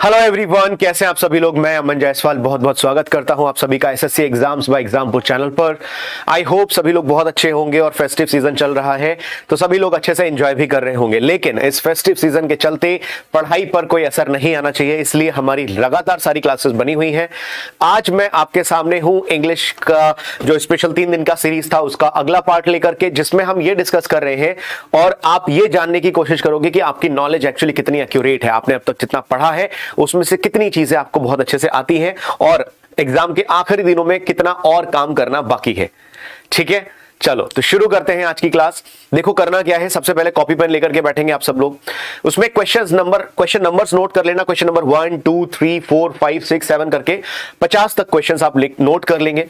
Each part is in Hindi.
हेलो एवरीवन, कैसे हैं आप सभी लोग। मैं अमन जायसवाल बहुत बहुत स्वागत करता हूं आप सभी का SSC exams by Exampur channel पर। आई होप सभी लोग बहुत अच्छे होंगे और फेस्टिव सीजन चल रहा है तो सभी लोग अच्छे से एंजॉय भी कर रहे होंगे। लेकिन इस फेस्टिव सीजन के चलते पढ़ाई पर कोई असर नहीं आना चाहिए, इसलिए हमारी लगातार सारी क्लासेस बनी हुई है। आज मैं आपके सामने हूं इंग्लिश का जो स्पेशल 3 दिन का सीरीज था उसका अगला पार्ट लेकर के, जिसमें हम ये डिस्कस कर रहे हैं और आप ये जानने की कोशिश करोगे कि आपकी नॉलेज एक्चुअली कितनी एक्यूरेट है, आपने अब तक जितना पढ़ा है उसमें से कितनी चीजें आपको बहुत अच्छे से आती हैं और एग्जाम के आखिरी दिनों में कितना और काम करना बाकी है। ठीक है, चलो तो शुरू करते हैं आज की क्लास। देखो करना क्या है, सबसे पहले कॉपी पेन लेकर के बैठेंगे आप सब लोग। उसमें क्वेश्चन नंबर्स नोट कर लेना। क्वेश्चन नंबर 1 2 3 4 5 6 7 करके 50 तक क्वेश्चंस आप नोट कर लेंगे।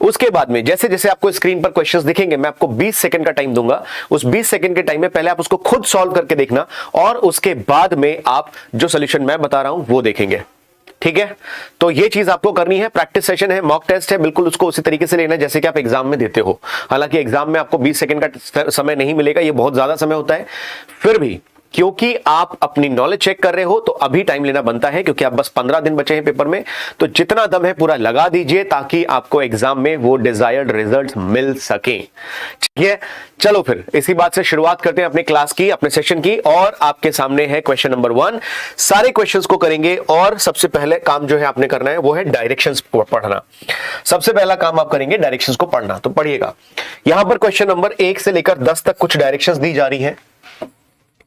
उसके बाद में जैसे जैसे आपको स्क्रीन पर क्वेश्चंस दिखेंगे मैं आपको 20 सेकंड का टाइम दूंगा। उस 20 सेकंड के टाइम में पहले आप उसको खुद सॉल्व करके देखना और उसके बाद में आप जो सोल्यूशन मैं बता रहा हूं वो देखेंगे। ठीक है, तो ये चीज आपको करनी है। प्रैक्टिस सेशन है, मॉक टेस्ट है, बिल्कुल उसको उसी तरीके से लेना है जैसे कि आप एग्जाम में देते हो। हालांकि एग्जाम में आपको 20 सेकंड का समय नहीं मिलेगा, ये बहुत ज्यादा समय होता है। फिर भी क्योंकि आप अपनी नॉलेज चेक कर रहे हो तो अभी टाइम लेना बनता है, क्योंकि आप बस 15 दिन बचे हैं पेपर में। तो जितना दम है पूरा लगा दीजिए ताकि आपको एग्जाम में वो डिजायर्ड रिजल्ट्स मिल सके। ठीक है, चलो फिर इसी बात से शुरुआत करते हैं अपने क्लास की, अपने सेशन की। और आपके सामने है क्वेश्चन नंबर 1। सारे क्वेश्चंस को करेंगे और सबसे पहले काम जो है आपने करना है वो है डायरेक्शंस पढ़ना। सबसे पहला काम आप करेंगे डायरेक्शंस को पढ़ना। तो पढ़िएगा, यहां पर क्वेश्चन नंबर 1 से लेकर 10 तक कुछ डायरेक्शंस दी जा रही है,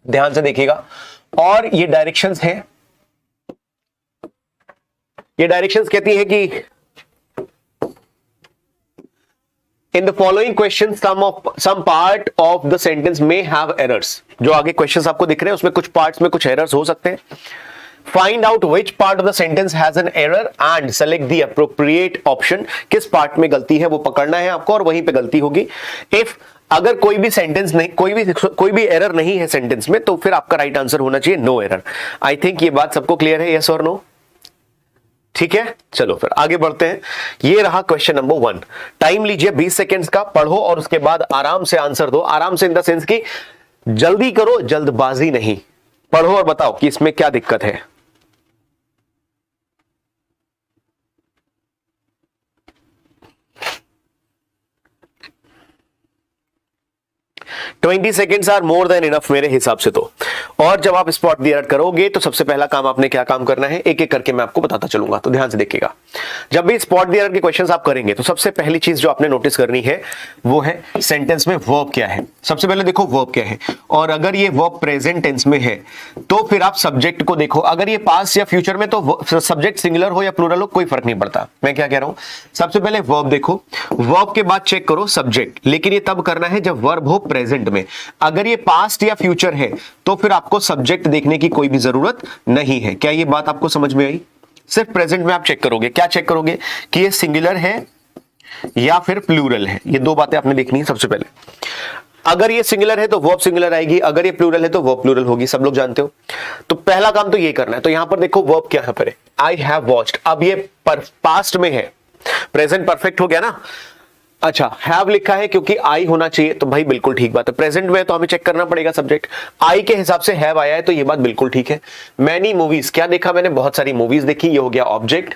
ध्यान से देखिएगा। और ये डायरेक्शंस हैं, ये डायरेक्शंस कहती है कि in the following question some part of the sentence में हैव एरर्स। जो आगे क्वेश्चंस आपको दिख रहे हैं उसमें कुछ पार्ट्स में कुछ एरर्स हो सकते हैं। Find out which part of the sentence has an error and select the appropriate option. किस पार्ट में गलती है वो पकड़ना है आपको और वहीं पे गलती होगी। इफ अगर कोई भी सेंटेंस नहीं, कोई भी एरर नहीं है सेंटेंस में, तो फिर आपका राइट आंसर होना चाहिए नो एरर। आई थिंक ये बात सबको क्लियर है, यस और नो। ठीक है, चलो फिर आगे बढ़ते हैं। ये रहा क्वेश्चन नंबर 1। टाइम लीजिए 20 सेकेंड्स का, पढ़ो और उसके बाद आराम से आंसर दो। आराम से इन द सेंस की जल्दी करो, जल्दबाजी नहीं। पढ़ो और बताओ कि इसमें क्या दिक्कत है। Twenty seconds are more than enough मेरे हिसाब से तो। और जब आप स्पॉट द एरर करोगे तो सबसे पहला काम आपने क्या काम करना है, एक एक करके मैं आपको बताता चलूंगा, तो ध्यान से देखिएगा। जब भी स्पॉट द एरर के क्वेश्चंस आप करेंगे तो सबसे पहली चीज जो आपने नोटिस करनी है वो है सेंटेंस में वर्ब क्या है। सबसे पहले देखो वर्ब क्या है, और अगर ये वर्ब प्रेजेंट टेंस में है तो फिर आप सब्जेक्ट को देखो। अगर ये पास्ट या फ्यूचर में तो सब्जेक्ट सिंगुलर हो या प्लूरल हो कोई फर्क नहीं पड़ता। मैं क्या कह रहा हूं, सबसे पहले वर्ब देखो, वर्ब के बाद चेक करो सब्जेक्ट। लेकिन ये तब करना है जब वर्ब हो प्रेजेंट में। अगर ये पास्ट या फ्यूचर है तो फिर आपको सब्जेक्ट देखने की कोई भी जरूरत नहीं है। क्या ये बात आपको समझ में आई? सिर्फ प्रेजेंट में आप चेक करोगे। क्या चेक करोगे कि ये सिंगुलर है या फिर प्लूरल है। ये दो बातें आपने देखनी है सबसे पहले। अगर ये सिंगुलर है तो वर्ब सिंगुलर आएगी, अगर ये प्लूरल है तो वर्ब प्लूरल होगी। सब लोग जानते हो। तो पहला काम तो ये करना है। तो यहां पर देखो वर्ब क्या है, आई हैव वॉच्ड। अब ये पास्ट में है, प्रेजेंट परफेक्ट हो गया ना। अच्छा, हैव लिखा है क्योंकि आई होना चाहिए, तो भाई बिल्कुल ठीक बात है। प्रेजेंट में है तो हमें चेक करना पड़ेगा सब्जेक्ट। आई के हिसाब से हैव आया है तो ये बात बिल्कुल ठीक है। मैनी मूवीज, क्या देखा मैंने, बहुत सारी मूवीज देखी, ये हो गया ऑब्जेक्ट।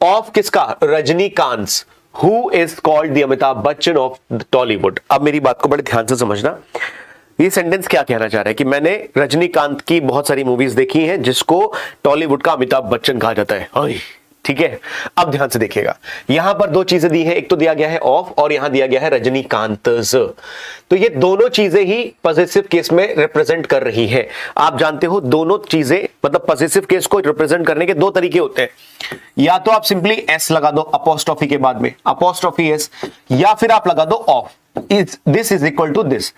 ऑफ किसका, Rajinikanth. Who is called the Amitabh Bachchan of Tollywood. अब मेरी बात को बड़े ध्यान से समझना। ये सेंटेंस क्या कहना चाह रहा है कि मैंने रजनीकांत की बहुत सारी मूवीज देखी हैं जिसको टॉलीवुड का अमिताभ बच्चन कहा जाता है। ठीक है, अब ध्यान से देखिएगा। यहां पर दो चीजें दी हैं, एक तो दिया गया है ऑफ और यहां दिया गया है रजनीकांत। तो ये दोनों चीजें ही पॉजिटिव केस में रिप्रेजेंट कर रही है। आप जानते हो दोनों चीजें, मतलब पॉजिटिव केस को रिप्रेजेंट करने के दो तरीके होते हैं। या तो आप सिंपली एस लगा दो अपोस्ट्रोफी के बाद में, अपोस्ट्रोफी एस, या फिर आप लगा दो of, this is equal to this.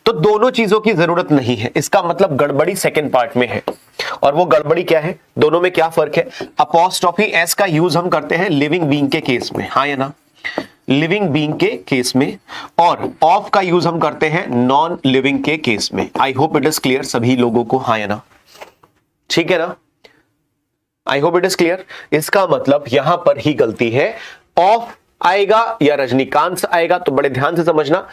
तो दोनों चीजों की जरूरत नहीं है। इसका मतलब गड़बड़ी सेकेंड पार्ट में है। और वो गड़बड़ी क्या है, दोनों में क्या फर्क है। अपोस्ट्रोफी एस का यूज हम करते हैं लिविंग बीइंग के केस में, हाँ या ना, लिविंग बीइंग के केस में। और ऑफ का यूज हम करते हैं नॉन लिविंग के केस में। आई होप इट इज क्लियर सभी लोगों को, हाँ या ना, ठीक है ना। आई होप इट इज क्लियर। इसका मतलब यहां पर ही गलती है। ऑफ आएगा या रजनीकांत आएगा, तो बड़े ध्यान से समझना।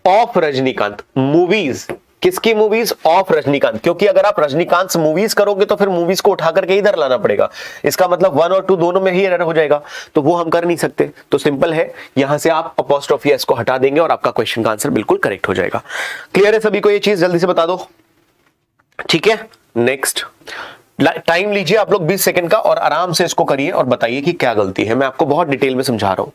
ऑफ रजनीकांत मूवीज किसकी मूवीज? ऑफ रजनीकांत। क्योंकि अगर आप रजनीकांत मूवीज करोगे तो फिर मूवीज को उठा करके इधर लाना पड़ेगा, इसका मतलब 1 और 2 दोनों में ही एरर हो जाएगा, तो वो हम कर नहीं सकते। तो सिंपल है, यहां से आप अपॉस्ट्रोफी एस को हटा देंगे और आपका क्वेश्चन का आंसर बिल्कुल करेक्ट हो जाएगा। क्लियर है सभी को ये चीज? जल्दी से बता दो। ठीक है, नेक्स्ट टाइम लीजिए आप लोग 20 सेकंड का और आराम से इसको करिए और बताइए कि क्या गलती है। मैं आपको बहुत डिटेल में समझा रहा हूं।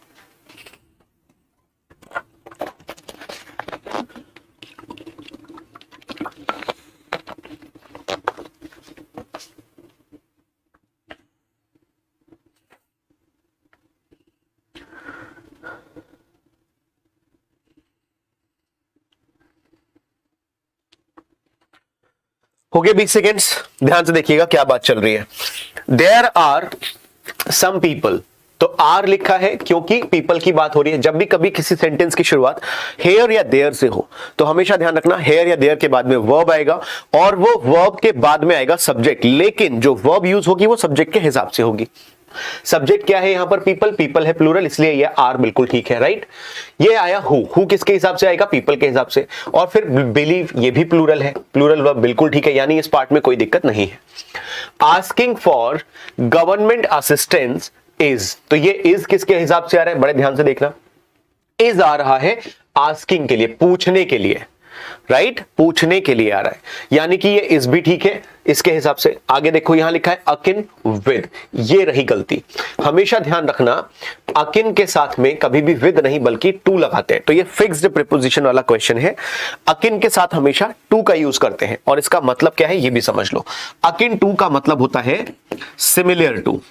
हो गए 20 सेकेंड्स, ध्यान से देखिएगा क्या बात चल रही है। देयर आर सम पीपल, तो आर लिखा है क्योंकि पीपल की बात हो रही है। जब भी कभी किसी सेंटेंस की शुरुआत हेयर या देयर से हो तो हमेशा ध्यान रखना हेयर या देयर के बाद में वर्ब आएगा और वो वर्ब के बाद में आएगा सब्जेक्ट, लेकिन जो वर्ब यूज होगी वो सब्जेक्ट के हिसाब से होगी। सब्जेक्ट क्या है यहां पर? पीपल, पीपल है प्लूरल, इसलिए ये आर बिल्कुल ठीक है, राइट। ये आया हु किसके हिसाब से आएगा? पीपल के हिसाब से। और फिर बिलीव, ये भी प्लूरल है, प्लूरल वर्ब बिल्कुल ठीक है, यानी इस पार्ट में कोई दिक्कत नहीं है। Asking for government assistance is, तो ये इज किसके हिसाब से आ रहा है? बड़े ध्यान से देखना, इज आ रहा है आस्किंग के लिए, पूछने के लिए, राइट, पूछने के लिए आ रहा है, यानी कि ये इस भी ठीक है इसके हिसाब से। आगे देखो यहां लिखा है अकिन विद, ये रही गलती। हमेशा ध्यान रखना अकिन के साथ में कभी भी विद नहीं बल्कि टू लगाते हैं, तो ये फिक्स्ड प्रीपोजिशन वाला क्वेश्चन है। अकिन के साथ हमेशा टू का यूज करते हैं और इसका मतलब क्या है ये भी समझ लो। अकिन टू का मतलब होता है सिमिलर टू,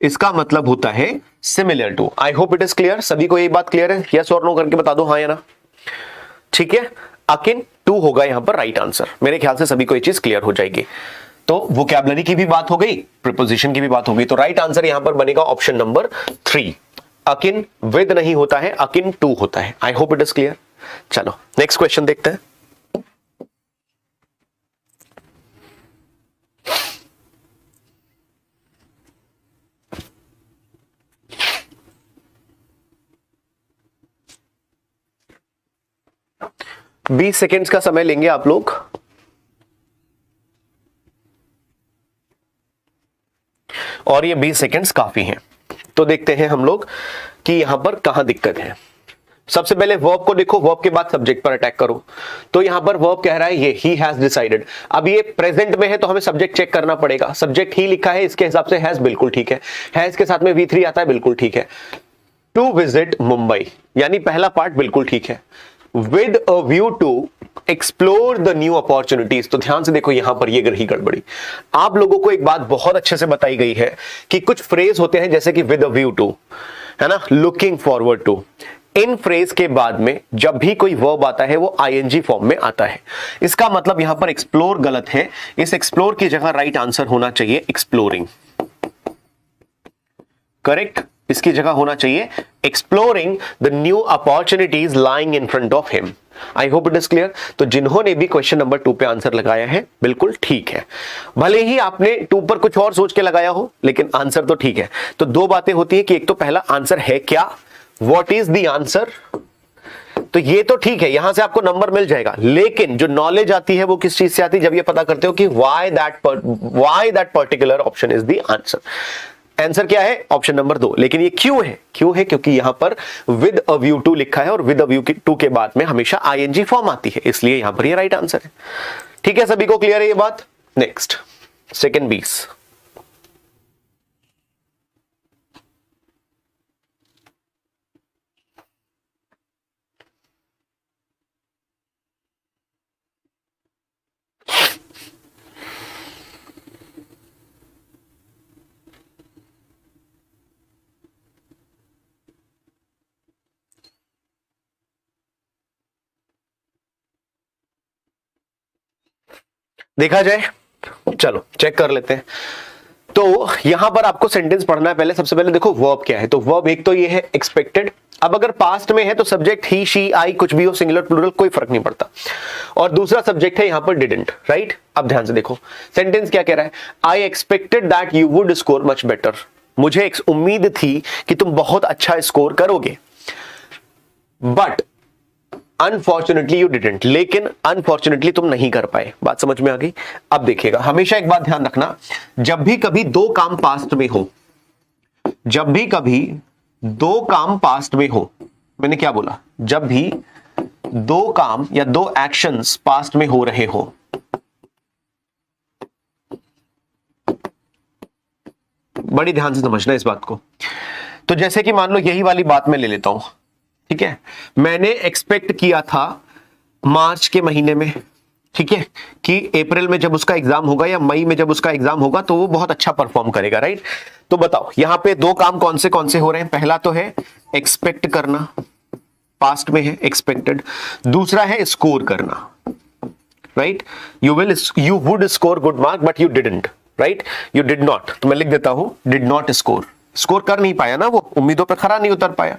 इसका मतलब होता है similar to. I hope it is clear, सभी को ये बात क्लियर है? यस और नो करके बता दो, हाँ या ना। ठीक है, अकिन टू होगा यहां पर राइट आंसर। मेरे ख्याल से सभी को ये चीज क्लियर हो जाएगी। तो वोकैबुलरी की भी बात हो गई, प्रीपोजिशन की भी बात हो गई, तो राइट आंसर यहां पर बनेगा ऑप्शन नंबर 3। अकिन विद नहीं होता है, अकिन टू होता है। आई होप इट इज क्लियर। चलो नेक्स्ट क्वेश्चन देखते हैं। बीस सेकेंड्स का समय लेंगे आप लोग। और ये 20 सेकेंड्स काफी हैं। तो देखते हैं हम लोग कि यहां पर कहां दिक्कत है। सबसे पहले वर्ब को देखो, वर्ब के बाद सब्जेक्ट पर अटैक करो। तो यहां पर वर्ब कह रहा है ये ही हैज डिसाइडेड। अब ये प्रेजेंट में है तो हमें सब्जेक्ट चेक करना पड़ेगा। सब्जेक्ट ही लिखा है, इसके हिसाब से हैज बिल्कुल ठीक है, हैज के साथ में V3 आता है, बिल्कुल ठीक है। टू विजिट मुंबई, यानी पहला पार्ट बिल्कुल ठीक है। With a view to explore the new opportunities, तो ध्यान से देखो यहां पर ये रही गड़बड़ी। आप लोगों को एक बात बहुत अच्छे से बताई गई है कि कुछ फ्रेज होते हैं जैसे कि विद अ व्यू टू, है ना, लुकिंग फॉरवर्ड टू। इन फ्रेज के बाद में जब भी कोई वर्ब आता है वो आईएनजी फॉर्म में आता है। इसका मतलब यहां पर एक्सप्लोर गलत है, इस एक्सप्लोर की जगह राइट आंसर होना चाहिए एक्सप्लोरिंग, करेक्ट। इसकी जगह होना चाहिए exploring the new opportunities lying in front of him. I hope it is clear. तो जिन्होंने भी क्वेश्चन नंबर 2 पे आंसर लगाया है बिल्कुल ठीक है, भले ही आपने 2 पर कुछ और सोच के लगाया हो लेकिन आंसर तो ठीक है। तो दो बातें होती है कि एक तो पहला आंसर है क्या, व्हाट इज द आंसर, तो ये तो ठीक है, यहां से आपको नंबर मिल जाएगा। लेकिन जो नॉलेज आती है वो किस चीज से आती है? जब ये पता करते हो कि why that particular option is the answer. Answer क्या है? Option number 2। लेकिन ये क्यों है? क्यों है? क्योंकि यहां पर विद अ व्यू टू लिखा है और विद अ व्यू टू के बाद में हमेशा आईएनजी फॉर्म आती है, इसलिए यहां पर ये राइट आंसर है। ठीक है, सभी को क्लियर है ये बात? Next second 20। देखा जाए, चलो चेक कर लेते हैं। तो यहां पर आपको सेंटेंस पढ़ना है। पहले सबसे पहले देखो वर्ब क्या है। तो वर्ब एक तो ये है एक्सपेक्टेड। अब अगर पास्ट में है तो सब्जेक्ट ही, शी, आई कुछ भी हो, सिंगुलर प्लूरल कोई फर्क नहीं पड़ता। और दूसरा सब्जेक्ट है यहां पर डिडंट, राइट। अब ध्यान से देखो सेंटेंस क्या कह रहा है, I expected that you would score much better. मुझे एक उम्मीद थी कि तुम बहुत अच्छा स्कोर करोगे। बट अनफॉर्चुनेटली यू डिडंट, लेकिन अनफॉर्चुनेटली तुम नहीं कर पाए। बात समझ में आ गई? अब देखिएगा, हमेशा एक बात ध्यान रखना, जब भी कभी दो काम पास्ट में हो, जब भी कभी दो काम पास्ट में हो, मैंने क्या बोला, जब भी दो काम या दो एक्शंस पास्ट में हो रहे हो, बड़ी ध्यान से समझना इस बात को। तो जैसे कि मान लो यही वाली बात मैं ले लेता हूं, ठीक है, मैंने एक्सपेक्ट किया था मार्च के महीने में, ठीक है, कि अप्रैल में जब उसका एग्जाम होगा या मई में जब उसका एग्जाम होगा तो वो बहुत अच्छा परफॉर्म करेगा, राइट। तो बताओ यहां पे दो काम कौन से हो रहे हैं? पहला तो है एक्सपेक्ट करना, पास्ट में है एक्सपेक्टेड, दूसरा है स्कोर करना, right. You would score good mark but you didn't, right, you did not. तो मैं लिख देता हूं डिड नॉट स्कोर, स्कोर कर नहीं पाया ना, वो उम्मीदों पर खरा नहीं उतर पाया,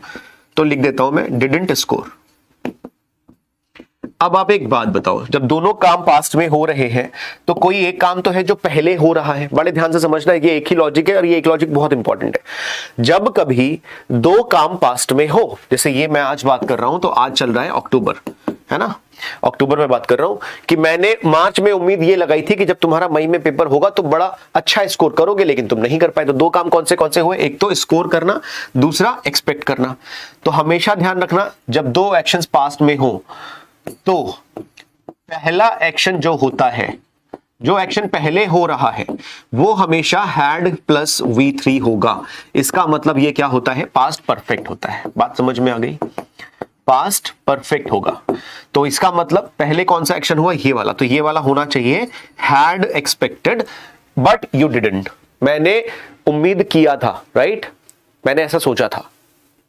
तो लिख देता हूं मैं डिडंट स्कोर। अब आप एक बात बताओ, जब दोनों काम पास्ट में हो रहे हैं तो कोई एक काम तो है जो पहले हो रहा है। बड़े ध्यान से समझना, ये एक ही लॉजिक है और ये एक लॉजिक बहुत इंपॉर्टेंट है। जब कभी दो काम पास्ट में हो, जैसे ये मैं आज बात कर रहा हूं, तो आज चल रहा है अक्टूबर, है ना, अक्टूबर में बात कर रहा हूं कि मैंने मार्च में उम्मीद ये लगाई थी कि जब तुम्हारा मई में पेपर होगा तो बड़ा अच्छा स्कोर करोगे, लेकिन तुम नहीं कर पाए। तो दो काम कौन से हुए? एक तो स्कोर करना, दूसरा एक्सपेक्ट करना। तो हमेशा ध्यान रखना, जब दो एक्शंस पास्ट में हो तो पहला एक्शन जो होता है, जो एक्शन पहले हो रहा है, वो हमेशा हैड प्लस V3 होगा। इसका मतलब ये क्या होता है? पास्ट परफेक्ट होता है। बात समझ में आ गई? पास्ट परफेक्ट होगा। तो इसका मतलब पहले कौन सा एक्शन हुआ? ये वाला। तो ये वाला होना चाहिए had expected but you didn't. मैंने उम्मीद किया था, राइट, मैंने ऐसा सोचा था,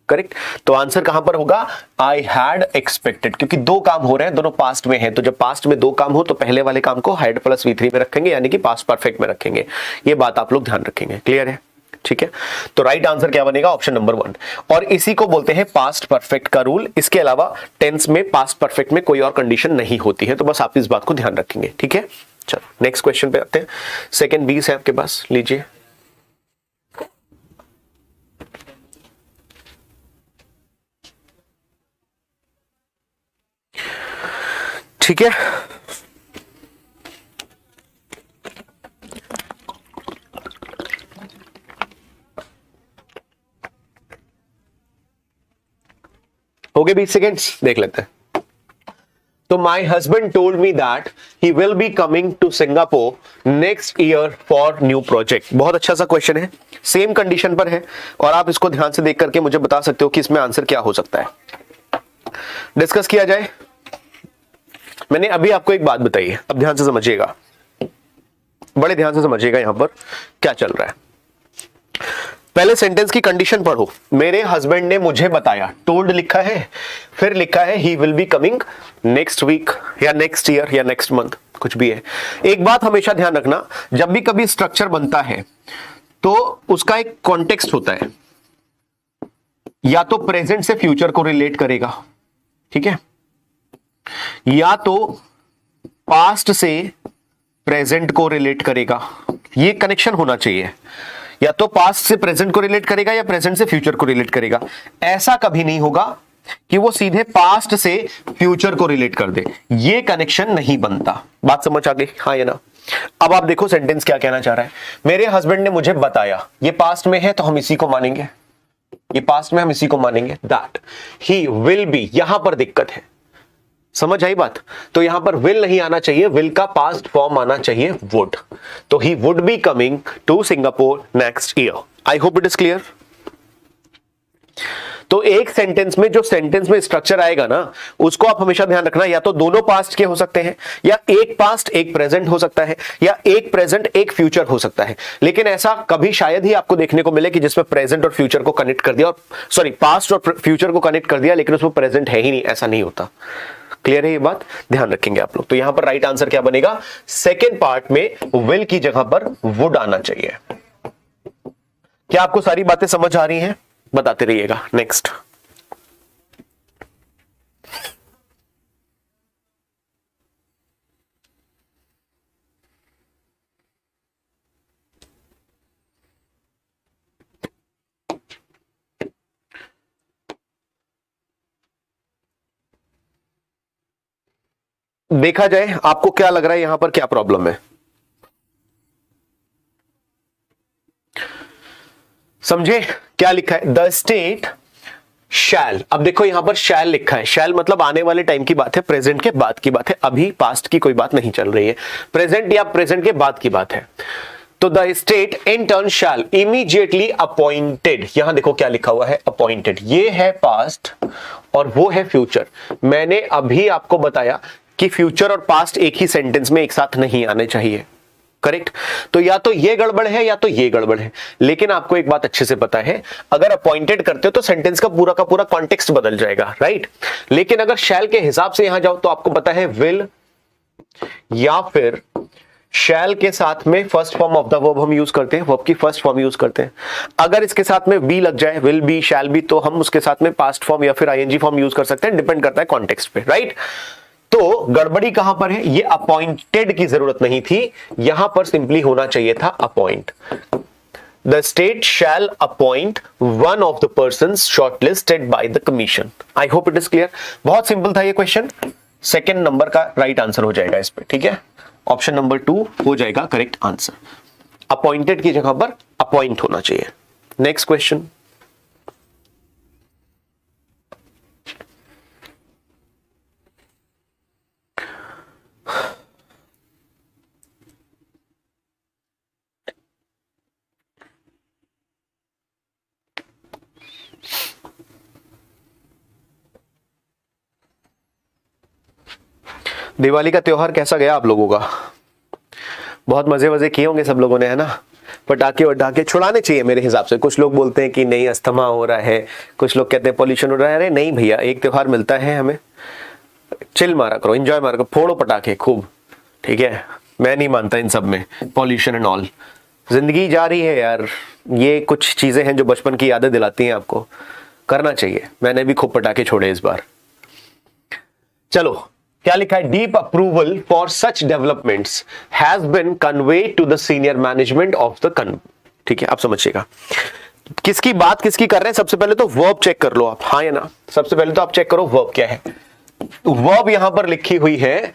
करेक्ट। तो आंसर कहां पर होगा? आई हैड एक्सपेक्टेड, क्योंकि दो काम हो रहे हैं, दोनों पास्ट में है। तो जब पास्ट में दो काम हो तो पहले वाले काम को हैड प्लस V3 में रखेंगे, यानी कि पास्ट परफेक्ट में रखेंगे। ये बात आप लोग ध्यान रखेंगे, क्लियर है? ठीक है, तो राइट आंसर क्या बनेगा? Option number 1। और इसी को बोलते हैं पास्ट परफेक्ट का रूल। इसके अलावा टेंस में पास्ट परफेक्ट में कोई और कंडीशन नहीं होती है, तो बस आप इस बात को ध्यान रखेंगे, ठीक है। चलो नेक्स्ट क्वेश्चन पे आते हैं। सेकंड 20 है आपके पास, लीजिए। ठीक है, हो गए 20 सेकेंड्स, देख लेते हैं। तो my husband told me that he will be coming to Singapore next year for new project. बहुत अच्छा सा क्वेश्चन है, सेम कंडीशन पर है, और आप इसको ध्यान से देख करके मुझे बता सकते हो कि इसमें आंसर क्या हो सकता है। डिस्कस किया जाए। मैंने अभी आपको एक बात बताई है, अब ध्यान से समझिएगा, बड़े ध्यान से समझिएगा यहां पर क्या चल रहा है। पहले सेंटेंस की कंडीशन पढ़ो। मेरे हस्बैंड ने मुझे बताया, टोल्ड लिखा है, फिर लिखा है he will be coming next week या नेक्स्ट ईयर या नेक्स्ट मंथ, कुछ भी है। एक बात हमेशा ध्यान रखना, जब भी कभी स्ट्रक्चर बनता है तो उसका एक कॉन्टेक्स्ट होता है, या तो प्रेजेंट से फ्यूचर को रिलेट करेगा, ठीक है, या तो पास्ट से प्रेजेंट को रिलेट करेगा। ये कनेक्शन होना चाहिए, या तो पास्ट से प्रेजेंट को रिलेट करेगा या प्रेजेंट से फ्यूचर को रिलेट करेगा। ऐसा कभी नहीं होगा कि वो सीधे पास्ट से फ्यूचर को रिलेट कर दे, ये कनेक्शन नहीं बनता। बात समझ आ गई? हाँ या ना? अब आप देखो सेंटेंस क्या कहना चाह रहा है। मेरे हस्बैंड ने मुझे बताया, ये पास्ट में है तो हम इसी को मानेंगे, ये पास्ट में हम इसी को मानेंगे। दैट ही विल बी, यहां पर दिक्कत है, समझ आई बात? तो यहां पर विल नहीं आना चाहिए, विल का पास्ट फॉर्म आना चाहिए वुड। तो he would be coming to Singapore next year. I hope it is clear. तो एक सेंटेंस में जो सेंटेंस में स्ट्रक्चर आएगा ना, उसको आप हमेशा ध्यान रखना, या तो दोनों पास्ट के हो सकते हैं, या एक पास्ट एक प्रेजेंट हो सकता है, या एक प्रेजेंट एक फ्यूचर हो सकता है। लेकिन ऐसा कभी शायद ही आपको देखने को मिले कि जिसमें प्रेजेंट और फ्यूचर को कनेक्ट कर दिया, और सॉरी पास्ट और फ्यूचर को कनेक्ट कर दिया लेकिन उसमें प्रेजेंट है ही नहीं, ऐसा नहीं होता। क्लियर है ये बात? ध्यान रखेंगे आप लोग। तो यहां पर राइट आंसर क्या बनेगा? सेकेंड पार्ट में विल की जगह पर वुड आना चाहिए। क्या आपको सारी बातें समझ आ रही हैं? बताते रहिएगा। नेक्स्ट, देखा जाए आपको क्या लग रहा है यहां पर क्या प्रॉब्लम है, समझे क्या लिखा है, द स्टेट शैल। अब देखो यहां पर शैल लिखा है, शैल मतलब आने वाले टाइम की बात है, प्रेजेंट के बाद की बात है, अभी पास्ट की कोई बात नहीं चल रही है, प्रेजेंट या प्रेजेंट के बाद की बात है। तो the state in turn shall immediately appointed, यहां देखो क्या लिखा हुआ है, अपॉइंटेड, ये है पास्ट और वो है फ्यूचर। मैंने अभी आपको बताया कि फ्यूचर और पास्ट एक ही सेंटेंस में एक साथ नहीं आने चाहिए, करेक्ट। तो या तो ये गड़बड़ है या तो ये गड़बड़ है, लेकिन आपको एक बात अच्छे से पता है, अगर अपॉइंटेड करते हो तो सेंटेंस का पूरा कॉन्टेक्स्ट बदल जाएगा, राइट। लेकिन अगर शैल के हिसाब से यहां जाओ तो आपको पता है विल या फिर शैल के साथ में first form of the verb हम यूज करते हैं, वर्ब की फर्स्ट फॉर्म यूज करते हैं। अगर इसके साथ में बी लग जाए, विल बी, शैल बी, तो हम उसके साथ में पास्ट फॉर्म या फिर आईएनजी फॉर्म यूज कर सकते हैं, डिपेंड करता है कॉन्टेक्स्ट पे, राइट। तो गड़बड़ी कहां पर है, ये अपॉइंटेड की जरूरत नहीं थी, यहां पर सिंपली होना चाहिए था appoint. The state shall appoint one of the persons shortlisted by the commission. I hope it is clear. बहुत सिंपल था ये क्वेश्चन, सेकेंड नंबर का राइट आंसर हो जाएगा इस पे, ठीक है। ऑप्शन नंबर 2 हो जाएगा करेक्ट आंसर, अपॉइंटेड की जगह पर अपॉइंट होना चाहिए। नेक्स्ट क्वेश्चन, दिवाली का त्योहार कैसा गया आप लोगों का? बहुत मजे किए होंगे सब लोगों ने, है ना। पटाखे वटाखे छुड़ाने चाहिए मेरे हिसाब से। कुछ लोग बोलते हैं कि नहीं अस्थमा हो रहा है, कुछ लोग कहते हैं पॉल्यूशन हो रहा है। अरे नहीं भैया, एक त्योहार मिलता है हमें, चिल मारा करो, एंजॉय मारा करो, फोड़ो पटाखे खूब, ठीक है। मैं नहीं मानता इन सब में पॉल्यूशन एंड ऑल। जिंदगी जा रही है यार, ये कुछ चीजें हैं जो बचपन की यादें दिलाती हैं, आपको करना चाहिए। मैंने भी खूब पटाखे छोड़े इस बार। चलो क्या लिखा है, deep approval for such developments has been conveyed to the senior management of the ठीक है, आप समझिएगा किसकी बात किसकी कर रहे हैं। सबसे पहले तो वर्ब चेक कर लो आप, हाँ या ना। सबसे पहले तो आप चेक करो वर्ब क्या है। वर्ब यहां पर लिखी हुई है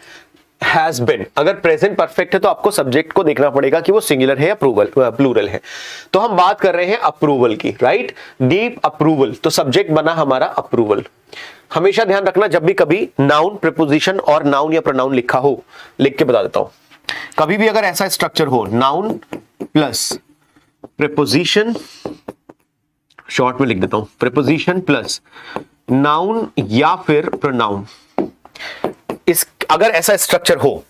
हैज बिन। अगर प्रेजेंट परफेक्ट है तो आपको सब्जेक्ट को देखना पड़ेगा कि वो सिंगुलर है या प्लूरल है। तो हम बात कर रहे हैं अप्रूवल की, राइट। डीप अप्रूवल, तो सब्जेक्ट बना हमारा अप्रूवल। हमेशा ध्यान रखना, जब भी कभी नाउन प्रीपोजिशन और नाउन या प्रोनाउन लिखा हो, लिख के बता देता हूं, कभी भी अगर ऐसा स्ट्रक्चर हो, नाउन प्लस प्रीपोजिशन, शॉर्ट में लिख देता हूं, प्रीपोजिशन प्लस नाउन या फिर प्रोनाउन, इस अगर ऐसा स्ट्रक्चर हो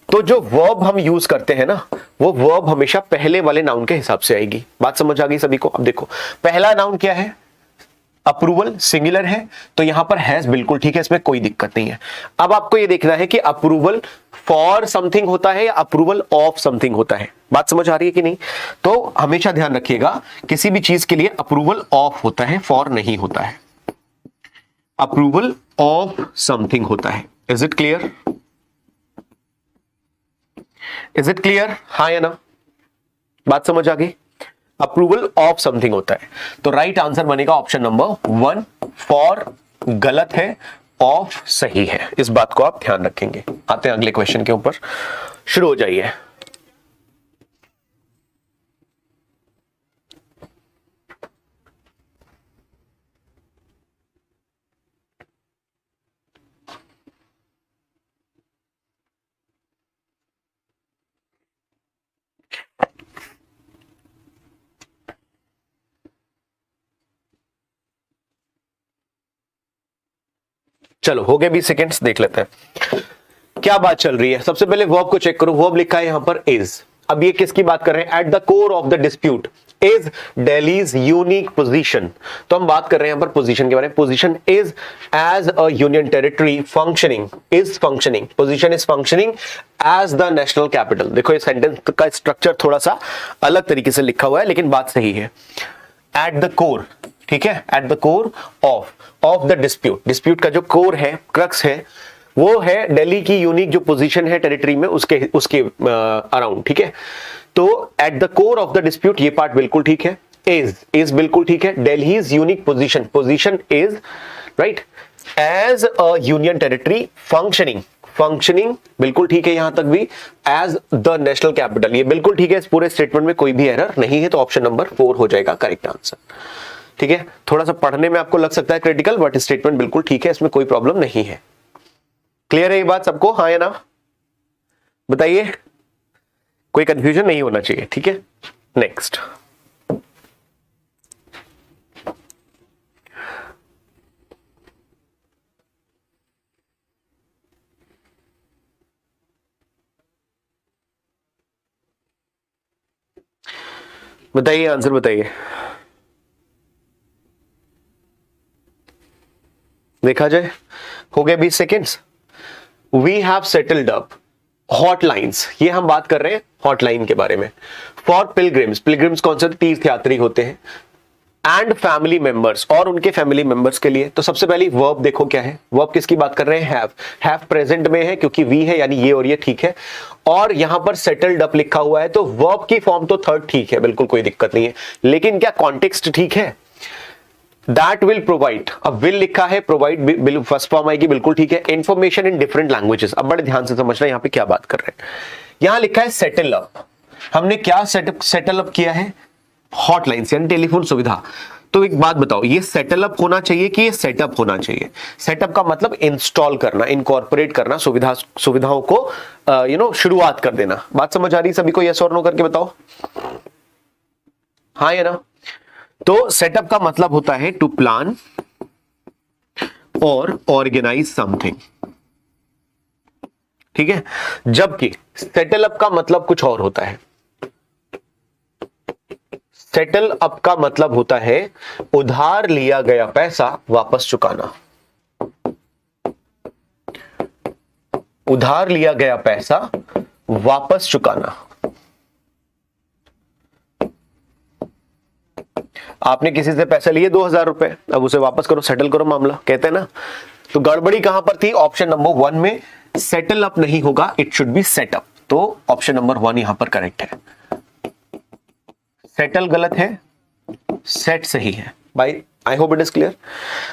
तो जो वर्ब हम यूज करते हैं ना, वो वर्ब हमेशा पहले वाले नाउन के हिसाब से आएगी। बात समझ आ गई सभी को? अब देखो पहला नाउन क्या है, अप्रूवल, सिंगुलर है, तो यहां पर हैज बिल्कुल ठीक है, इसमें कोई दिक्कत नहीं है। अब आपको यह देखना है कि अप्रूवल फॉर समथिंग होता है या अप्रूवल ऑफ समथिंग होता है। बात समझ आ रही है कि नहीं? तो हमेशा ध्यान रखिएगा, किसी भी चीज के लिए अप्रूवल ऑफ होता है, फॉर नहीं होता है। अप्रूवल ऑफ समथिंग होता है। Is it clear? Is it clear, हाँ या ना? बात समझ आ गई? अप्रूवल ऑफ समथिंग होता है, तो राइट आंसर बनेगा ऑप्शन नंबर 1। फॉर गलत है, ऑफ सही है। इस बात को आप ध्यान रखेंगे। आते हैं अगले क्वेश्चन के ऊपर, शुरू हो जाइए। चलो हो गए 20 सेकेंड्स, देख लेते हैं क्या बात चल रही है। सबसे पहले वर्ब को चेक करो, वर्ब लिखा है यहां पर इज। अब ये किसकी बात कर रहे हैं? Eight the core of the dispute is Delhi's unique position. तो हम बात कर रहे हैं यहां पर पोजीशन के बारे में। Position is as a union territory functioning, is functioning, position is functioning as the national capital. देखो ये सेंटेंस का स्ट्रक्चर थोड़ा सा अलग तरीके से लिखा हुआ है, लेकिन बात सही है। एट द कोर, ठीक है, eight the core of the dispute. Dispute का जो कोर है, क्रक्स है, वो है दिल्ली की यूनिक जो पोजीशन है टेरिटरी में, उसके अराउंड, ठीक है। तो at the core of the dispute, ये पार्ट बिल्कुल ठीक है। इज बिल्कुल ठीक है। Delhi's unique position, position is right as a union territory functioning, functioning बिल्कुल ठीक है यहां तक भी, एज द नेशनल कैपिटल ये बिल्कुल ठीक है, इस पूरे स्टेटमेंट में कोई भी एरर नहीं है, तो ऑप्शन नंबर 4 हो जाएगा करेक्ट आंसर। ठीक है, थोड़ा सा पढ़ने में आपको लग सकता है क्रिटिकल, बट स्टेटमेंट बिल्कुल ठीक है, इसमें कोई प्रॉब्लम नहीं है। क्लियर है ये बात सबको, हाँ या ना बताइए, कोई कंफ्यूजन नहीं होना चाहिए। ठीक है, नेक्स्ट बताइए, आंसर बताइए। देखा जाए, हो गए 20 seconds. We have settled up hotlines, ये हम बात कर रहे हैं हॉटलाइन के बारे में, फॉर पिलग्रिम्स, पिलग्रिम्स कौन से तीर्थयात्री होते हैं, एंड फैमिली मेंबर्स, और उनके फैमिली मेंबर्स के लिए। तो सबसे पहली वर्ब देखो क्या है, वर्ब किसकी बात कर रहे हैं, हैव प्रेजेंट में है क्योंकि वी है यानी ये और ये ठीक है, और यहां पर सेटल्ड अप लिखा हुआ है, तो वर्ब की फॉर्म तो थर्ड ठीक है, बिल्कुल कोई दिक्कत नहीं है, लेकिन क्या कॉन्टेक्स्ट ठीक है, दैट विल प्रोवाइड, अब विल लिखा है, प्रोवाइड फर्स्ट फॉर्म आएगी, बिल्कुल ठीक है, इंफॉर्मेशन इन डिफरेंट लैंग्वेजेस। अब बड़े ध्यान से समझना यहां पे क्या बात कर रहे हैं, यहां लिखा है सेटल अप, हमने क्या सेटल अप किया है, हॉटलाइन यानी टेलीफोन सुविधा। तो एक बात बताओ, ये सेटल अप होना चाहिए कि ये सेटअप होना चाहिए? सेटअप का मतलब इंस्टॉल करना, इनकॉर्पोरेट करना, सुविधाओं को शुरुआत कर देना। बात समझ आ रही सभी को? यस और नो करके बताओ, हाँ या ना। तो सेटअप का मतलब होता है टू प्लान और ऑर्गेनाइज समथिंग, ठीक है, जबकि सेटल अप का मतलब कुछ और होता है। सेटल अप का मतलब होता है उधार लिया गया पैसा वापस चुकाना, उधार लिया गया पैसा वापस चुकाना। आपने किसी से पैसे लिए 2000 रुपए, अब उसे वापस करो, सेटल करो मामला, कहते हैं ना। तो गड़बड़ी कहां पर थी? ऑप्शन नंबर 1 में सेटल अप नहीं होगा, इट शुड बी सेटअप, तो ऑप्शन नंबर 1 यहां पर करेक्ट है। सेटल गलत है, सेट सही है भाई, आई होप इट इज क्लियर।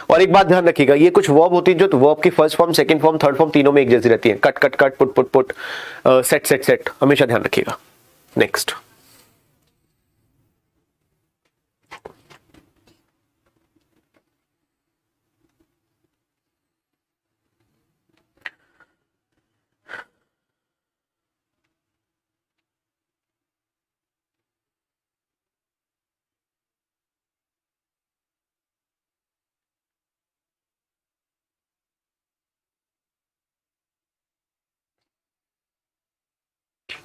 और एक बात ध्यान रखिएगा, ये कुछ वर्ब होती है जो वर्ब की first form, second form, third form तीनों में एक जैसी रहती है, cut cut cut, put put put, set set set, हमेशा ध्यान रखिएगा। नेक्स्ट,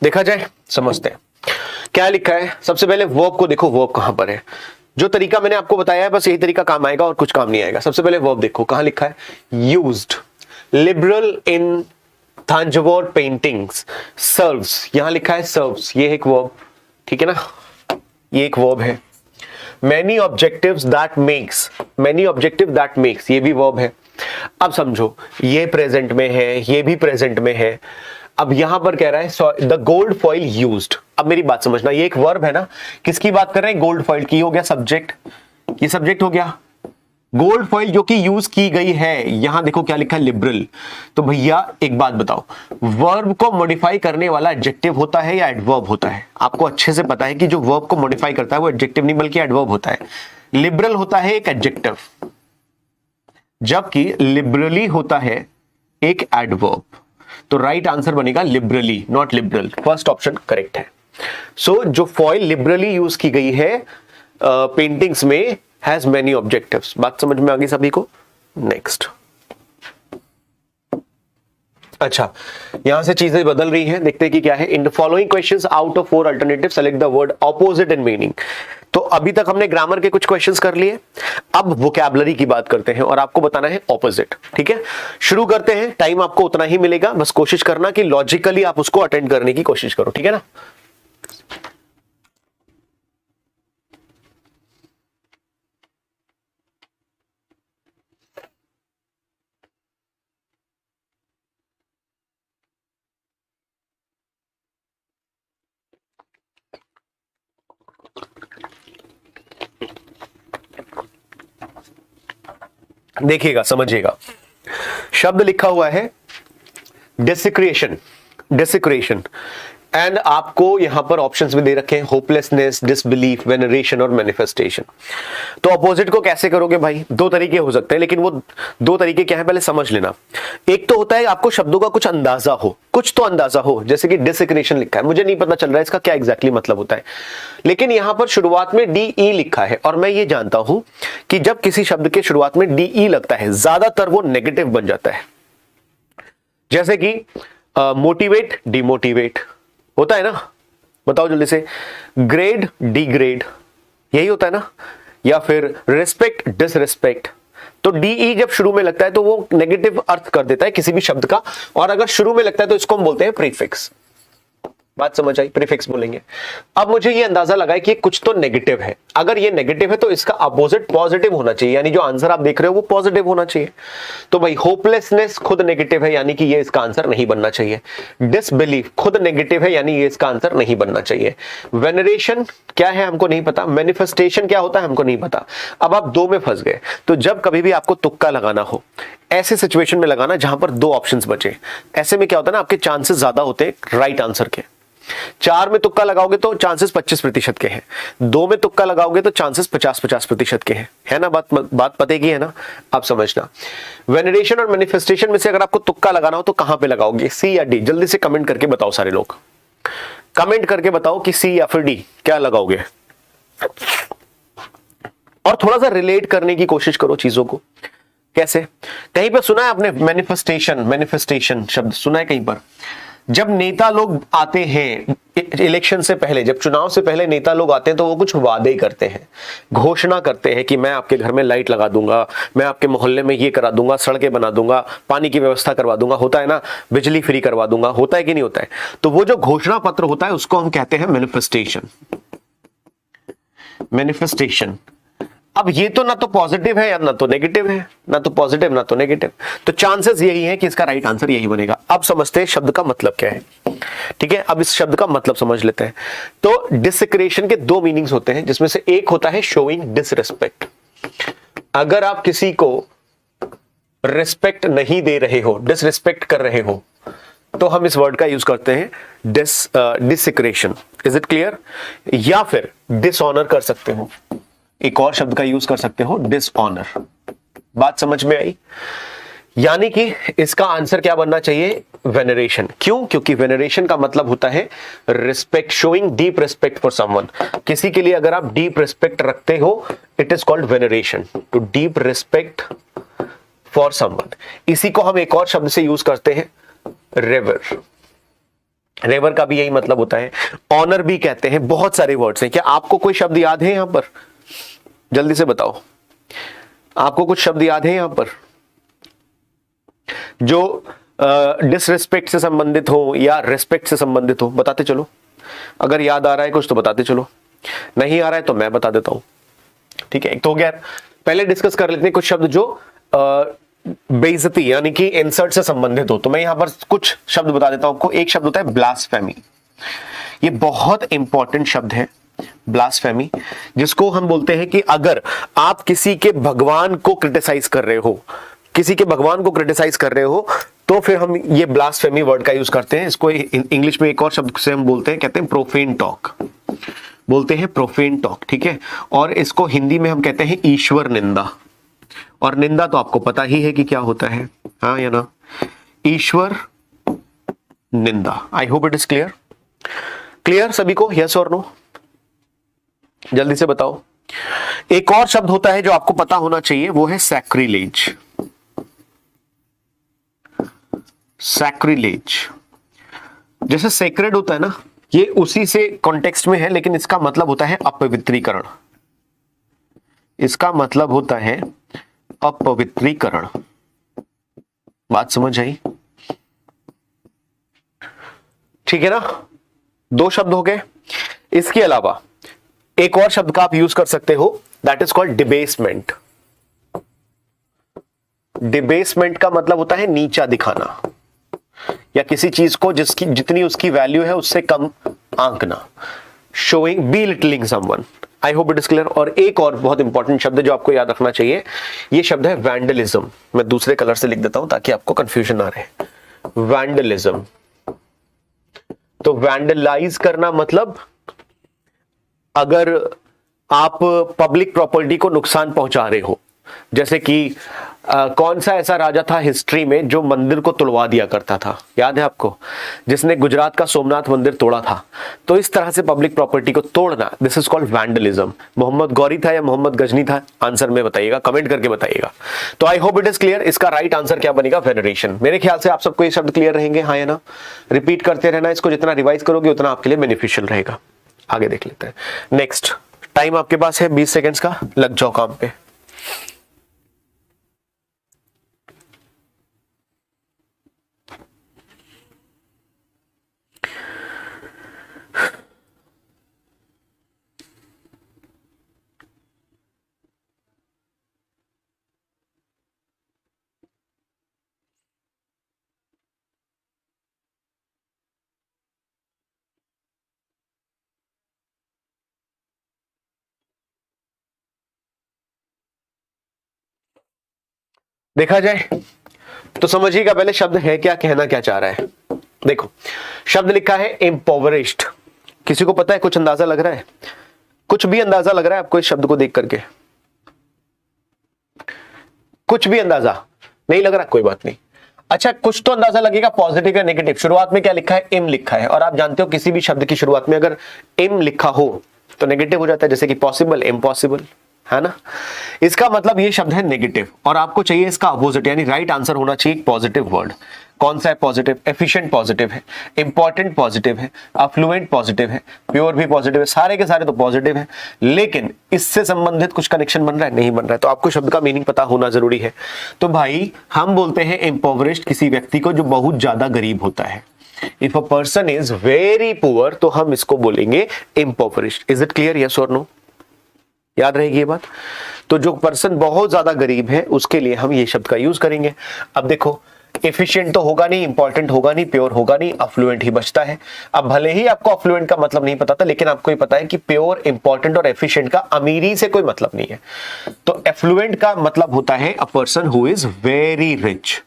देखा जाए, समझते हैं क्या लिखा है। सबसे पहले वर्ब को देखो, वर्ब कहां पर है, जो तरीका मैंने आपको बताया है बस यही तरीका काम आएगा और कुछ काम नहीं आएगा। सबसे पहले वर्ब देखो कहां लिखा है, यूज्ड, लिबरल इन थांजवोर पेंटिंग्स, सर्व्स, यहां लिखा है सर्व्स, ये एक वर्ब, ठीक है ना, ये एक वर्ब है। Many objectives that makes, many objective that makes, ये भी वर्ब है। अब समझो, ये प्रेजेंट में है, ये भी प्रेजेंट में है। अब यहां पर कह रहा है द गोल्ड फॉइल यूज्ड, अब मेरी बात समझना, ये एक वर्ब है ना, किसकी बात कर रहे हैं, गोल्ड फॉइल की, हो गया सब्जेक्ट, ये सब्जेक्ट हो गया, गोल्ड फॉइल जो कि यूज की गई है। यहां देखो क्या लिखा है, लिबरल। तो भैया एक बात बताओ, वर्ब को मॉडिफाई करने वाला एडजेक्टिव होता है या एडवर्ब होता है? आपको अच्छे से पता है कि जो वर्ब को मॉडिफाई करता है वो एडजेक्टिव नहीं बल्कि एडवर्ब होता है। लिबरल होता है एक एडजेक्टिव, जबकि लिबरली होता है एक एडवर्ब। तो राइट आंसर बनेगा liberally, not liberal, first option correct है। सो जो फॉइल लिबरली यूज की गई है पेंटिंग्स में, हैज मेनी ऑब्जेक्टिव्स। बात समझ में आ गई सभी को? नेक्स्ट, अच्छा यहां से चीजें बदल रही हैं, देखते हैं कि क्या है। In the following questions out of 4 alternative select the word opposite in meaning. तो अभी तक हमने ग्रामर के कुछ क्वेश्चंस कर लिए, अब वोकैबुलरी की बात करते हैं और आपको बताना है ऑपोजिट, ठीक है। शुरू करते हैं, टाइम आपको उतना ही मिलेगा, बस कोशिश करना कि लॉजिकली आप उसको अटेंड करने की कोशिश करो, ठीक है ना। देखिएगा, समझिएगा, शब्द लिखा हुआ है डेसिक्रेशन, डेसिक्रेशन। एंड आपको यहां पर ऑप्शंस भी दे रखे हैं, होपलेसनेस, डिसबिलीफ, वेनरेशन और मैनिफेस्टेशन। तो अपोजिट को कैसे करोगे भाई? दो तरीके हो सकते हैं, लेकिन वो दो तरीके क्या है पहले समझ लेना। एक तो होता है आपको शब्दों का कुछ अंदाजा हो, कुछ तो अंदाजा हो, जैसे कि डिसक्रेशन लिखा है, मुझे नहीं पता चल रहा है इसका क्या एग्जैक्टली मतलब होता है, लेकिन यहां पर शुरुआत में DE लिखा है और मैं ये जानता हूं कि जब किसी शब्द के शुरुआत में DE लगता है ज्यादातर वो नेगेटिव बन जाता है। जैसे कि मोटिवेट, डिमोटिवेट होता है ना, बताओ जल्दी से। ग्रेड, डिग्रेड, यही होता है ना। या फिर रिस्पेक्ट, डिसरिस्पेक्ट। तो DE जब शुरू में लगता है तो वो नेगेटिव अर्थ कर देता है किसी भी शब्द का, और अगर शुरू में लगता है तो इसको हम बोलते हैं प्रीफिक्स। बात समझ आई? प्रीफिक्स बोलेंगे। अब मुझे ये अंदाजा लगा है कि कुछ तो नेगेटिव है, अगर ये नेगेटिव है तो इसका अपोजिट पॉजिटिव होना चाहिए, यानी जो आंसर आप देख रहे हो वो पॉजिटिव होना चाहिए। तो भाई होपलेसनेस खुद नेगेटिव है, यानी कि ये इसका आंसर नहीं बनना चाहिए। डिसबिलीफ खुद नेगेटिव है, यानी ये इसका आंसर नहीं बनना चाहिए। वेनरेशन क्या है हमको नहीं पता, मैनिफेस्टेशन क्या होता है हमको नहीं पता। अब आप दो में फंस गए। तो जब कभी भी आपको तुक्का लगाना हो, ऐसे सिचुएशन में लगाना जहां पर दो ऑप्शंस बचे। ऐसे में क्या होता है ना, आपके चांसेस ज्यादा होते हैं राइट आंसर के। 4 में तुक्का लगाओगे तो चांसेस 25% के हैं, 2 में तुक्का लगाओगे तो चांसेस 50-50% के हैं। है ना बात पते की है ना, आप समझना। वेनरेशन और मैनिफेस्टेशन में से अगर आपको तुक्का लगाना हो तो कहां पे लगाओगे, सी या डी? जल्दी से कमेंट करके बताओ सारे लोग, कमेंट करके बताओ कि सी या फिर डी क्या लगाओगे। और थोड़ा सा रिलेट करने की कोशिश करो चीजों को। कैसे? कहीं पर सुना है आपने मैनिफेस्टेशन, मैनिफेस्टेशन शब्द सुना है कहीं पर? जब नेता लोग आते हैं इलेक्शन से पहले, जब चुनाव से पहले नेता लोग आते हैं तो वो कुछ वादे करते हैं, घोषणा करते हैं कि मैं आपके घर में लाइट लगा दूंगा, मैं आपके मोहल्ले में ये करा दूंगा, सड़कें बना दूंगा, पानी की व्यवस्था करवा दूंगा, होता है ना, बिजली फ्री करवा दूंगा, होता है कि नहीं होता है? तो वो जो घोषणा पत्र होता है उसको हम कहते हैं मैनिफेस्टेशन। मैनिफेस्टेशन। अब ये तो ना तो पॉजिटिव है या ना तो नेगेटिव है, ना तो पॉजिटिव ना तो नेगेटिव, तो चांसेस यही है कि इसका राइट आंसर यही बनेगा। अब समझते हैं शब्द का मतलब क्या है, ठीक है? अब इस शब्द का मतलब समझ लेते हैं। तो डिसक्रेशन के दो मीनिंग्स होते हैं, जिसमें से एक होता है शोइंग डिसरिस्पेक्ट। अगर आप किसी को रिस्पेक्ट नहीं दे रहे हो, डिसरिस्पेक्ट कर रहे हो, तो हम इस वर्ड का यूज करते हैं डिसक्रेशन। Is it clear? या फिर डिसऑनर कर सकते हो, एक और शब्द का यूज कर सकते हो, डिसऑनर। बात समझ में आई? यानी कि इसका आंसर क्या बनना चाहिए? वेनरेशन। क्यों? क्योंकि वेनरेशन का मतलब होता है respect, showing deep respect for someone. किसी के लिए अगर आप डीप रिस्पेक्ट रखते हो, it is called veneration, to deep respect for someone. इसी को हम एक और शब्द से यूज करते हैं, रेवर। रेवर का भी यही मतलब होता है, ऑनर भी कहते हैं, बहुत सारे वर्ड्स हैं। क्या आपको कोई शब्द याद है यहां पर? जल्दी से बताओ, आपको कुछ शब्द याद है यहां पर जो डिसरिस्पेक्ट से संबंधित हो या रिस्पेक्ट से संबंधित हो? बताते चलो, अगर याद आ रहा है कुछ तो बताते चलो, नहीं आ रहा है तो मैं बता देता हूं, ठीक है? तो गैर पहले डिस्कस कर लेते हैं कुछ शब्द जो बेइज्जती यानी कि इंसल्ट से संबंधित हो। तो मैं यहां पर कुछ शब्द बता देता हूं आपको। एक शब्द होता है ब्लास्फेमी, ये बहुत इंपॉर्टेंट शब्द है ब्लास्फेमी, जिसको हम बोलते हैं कि अगर आप किसी के भगवान को क्रिटिसाइज कर रहे हो, किसी के भगवान को क्रिटिसाइज कर रहे हो, तो फिर हम ये ब्लास्फेमी वर्ड का यूज करते हैं। इसको इंग्लिश में एक और शब्द से हम बोलते हैं, कहते हैं प्रोफेन टॉक, बोलते हैं प्रोफेन टॉक, ठीक है? और इसको हिंदी में हम कहते हैं ईश्वर निंदा। और निंदा तो आपको पता ही है कि क्या होता है, हाँ या ना? ईश्वर निंदा। आई hope it is clear. Clear सभी को? यस और नो? जल्दी से बताओ। एक और शब्द होता है जो आपको पता होना चाहिए, वो है सैक्रिलेज। सैक्रिलेज जैसे सेक्रेड होता है ना, ये उसी से कॉन्टेक्स्ट में है, लेकिन इसका मतलब होता है अपवित्रीकरण। इसका मतलब होता है अपवित्रीकरण। बात समझ आई? ठीक है ना? दो शब्द हो गए। इसके अलावा एक और शब्द का आप यूज कर सकते हो, दैट इज कॉल्ड डिबेसमेंट। डिबेसमेंट का मतलब होता है नीचा दिखाना, या किसी चीज को जिसकी जितनी उसकी वैल्यू है उससे कम आंकना, showing belittling someone. I hope it is clear. और एक और बहुत इंपॉर्टेंट शब्द जो आपको याद रखना चाहिए, ये शब्द है वैंडलिज्म। मैं दूसरे कलर से लिख देता हूं ताकि आपको कंफ्यूजन ना रहे। वैंडलिज्म। तो वैंडलाइज करना मतलब अगर आप पब्लिक प्रॉपर्टी को नुकसान पहुंचा रहे हो, जैसे कि कौन सा ऐसा राजा था हिस्ट्री में जो मंदिर को तोड़वा दिया करता था, याद है आपको, जिसने गुजरात का सोमनाथ मंदिर तोड़ा था। तो इस तरह से पब्लिक प्रॉपर्टी को तोड़ना, this is called vandalism. Mohammad Ghori था या मोहम्मद गजनी था, आंसर में बताइएगा, कमेंट करके बताइएगा। तो आई होप इट इज क्लियर। इसका राइट आंसर क्या बनेगा? वेनरेशन। मेरे ख्याल से आप सबको ये शब्द क्लियर रहेंगे, हाँ या ना? रिपीट करते रहना, इसको जितना रिवाइज करोगे उतना आपके लिए बेनिफिशियल रहेगा। आगे देख लेते हैं। नेक्स्ट, टाइम आपके पास है 20 सेकेंड्स का, लग जाओ काम पे। देखा जाए तो समझिएगा पहले शब्द है क्या, कहना क्या चाह रहा है। देखो, शब्द लिखा है इम्पोवरिश्ड। किसी को पता है, कुछ अंदाजा लग रहा है? कुछ भी अंदाजा लग रहा है आपको इस शब्द को देख करके? कुछ भी अंदाजा नहीं लग रहा? कोई बात नहीं। अच्छा, कुछ तो अंदाजा लगेगा, पॉजिटिव या नेगेटिव। शुरुआत में क्या लिखा है? इम लिखा है, और आप जानते हो किसी भी शब्द की शुरुआत में अगर इम लिखा हो तो नेगेटिव हो जाता है, जैसे कि पॉसिबल, इम्पॉसिबल, है ना? इसका मतलब ये शब्द है नेगेटिव, और आपको चाहिए इसका अपोजिट, यानी राइट आंसर होना चाहिए पॉजिटिव वर्ड। कौन सा है पॉजिटिव? एफिशिएंट पॉजिटिव है, इंपॉर्टेंट पॉजिटिव है, अफ्लुएंट पॉजिटिव है, प्योर भी पॉजिटिव है, सारे के सारे तो पॉजिटिव है। लेकिन इससे संबंधित कुछ कनेक्शन बन रहा है? नहीं बन रहा है। तो आपको शब्द का मीनिंग पता होना जरूरी है। तो भाई, हम बोलते हैं इम्पोवरिश्ड किसी व्यक्ति को जो बहुत ज्यादा गरीब होता है। If a person is very poor तो हम इसको बोलेंगे impoverished. Is it clear? Yes और नो? याद रहेगी ये बात? तो जो पर्सन बहुत ज्यादा गरीब है उसके लिए हम ये शब्द का यूज करेंगे। अब देखो, एफिशिएंट तो होगा नहीं, इंपॉर्टेंट होगा नहीं, प्योर होगा नहीं, अफ्लुएंट ही बचता है। अब भले ही आपको अफ्लुएंट का मतलब नहीं पता था, लेकिन आपको ये पता है कि प्योर, इंपॉर्टेंट और एफिशिएंट का अमीरी से कोई मतलब नहीं है। तो एफ्लुएंट का मतलब होता है a person who is very rich,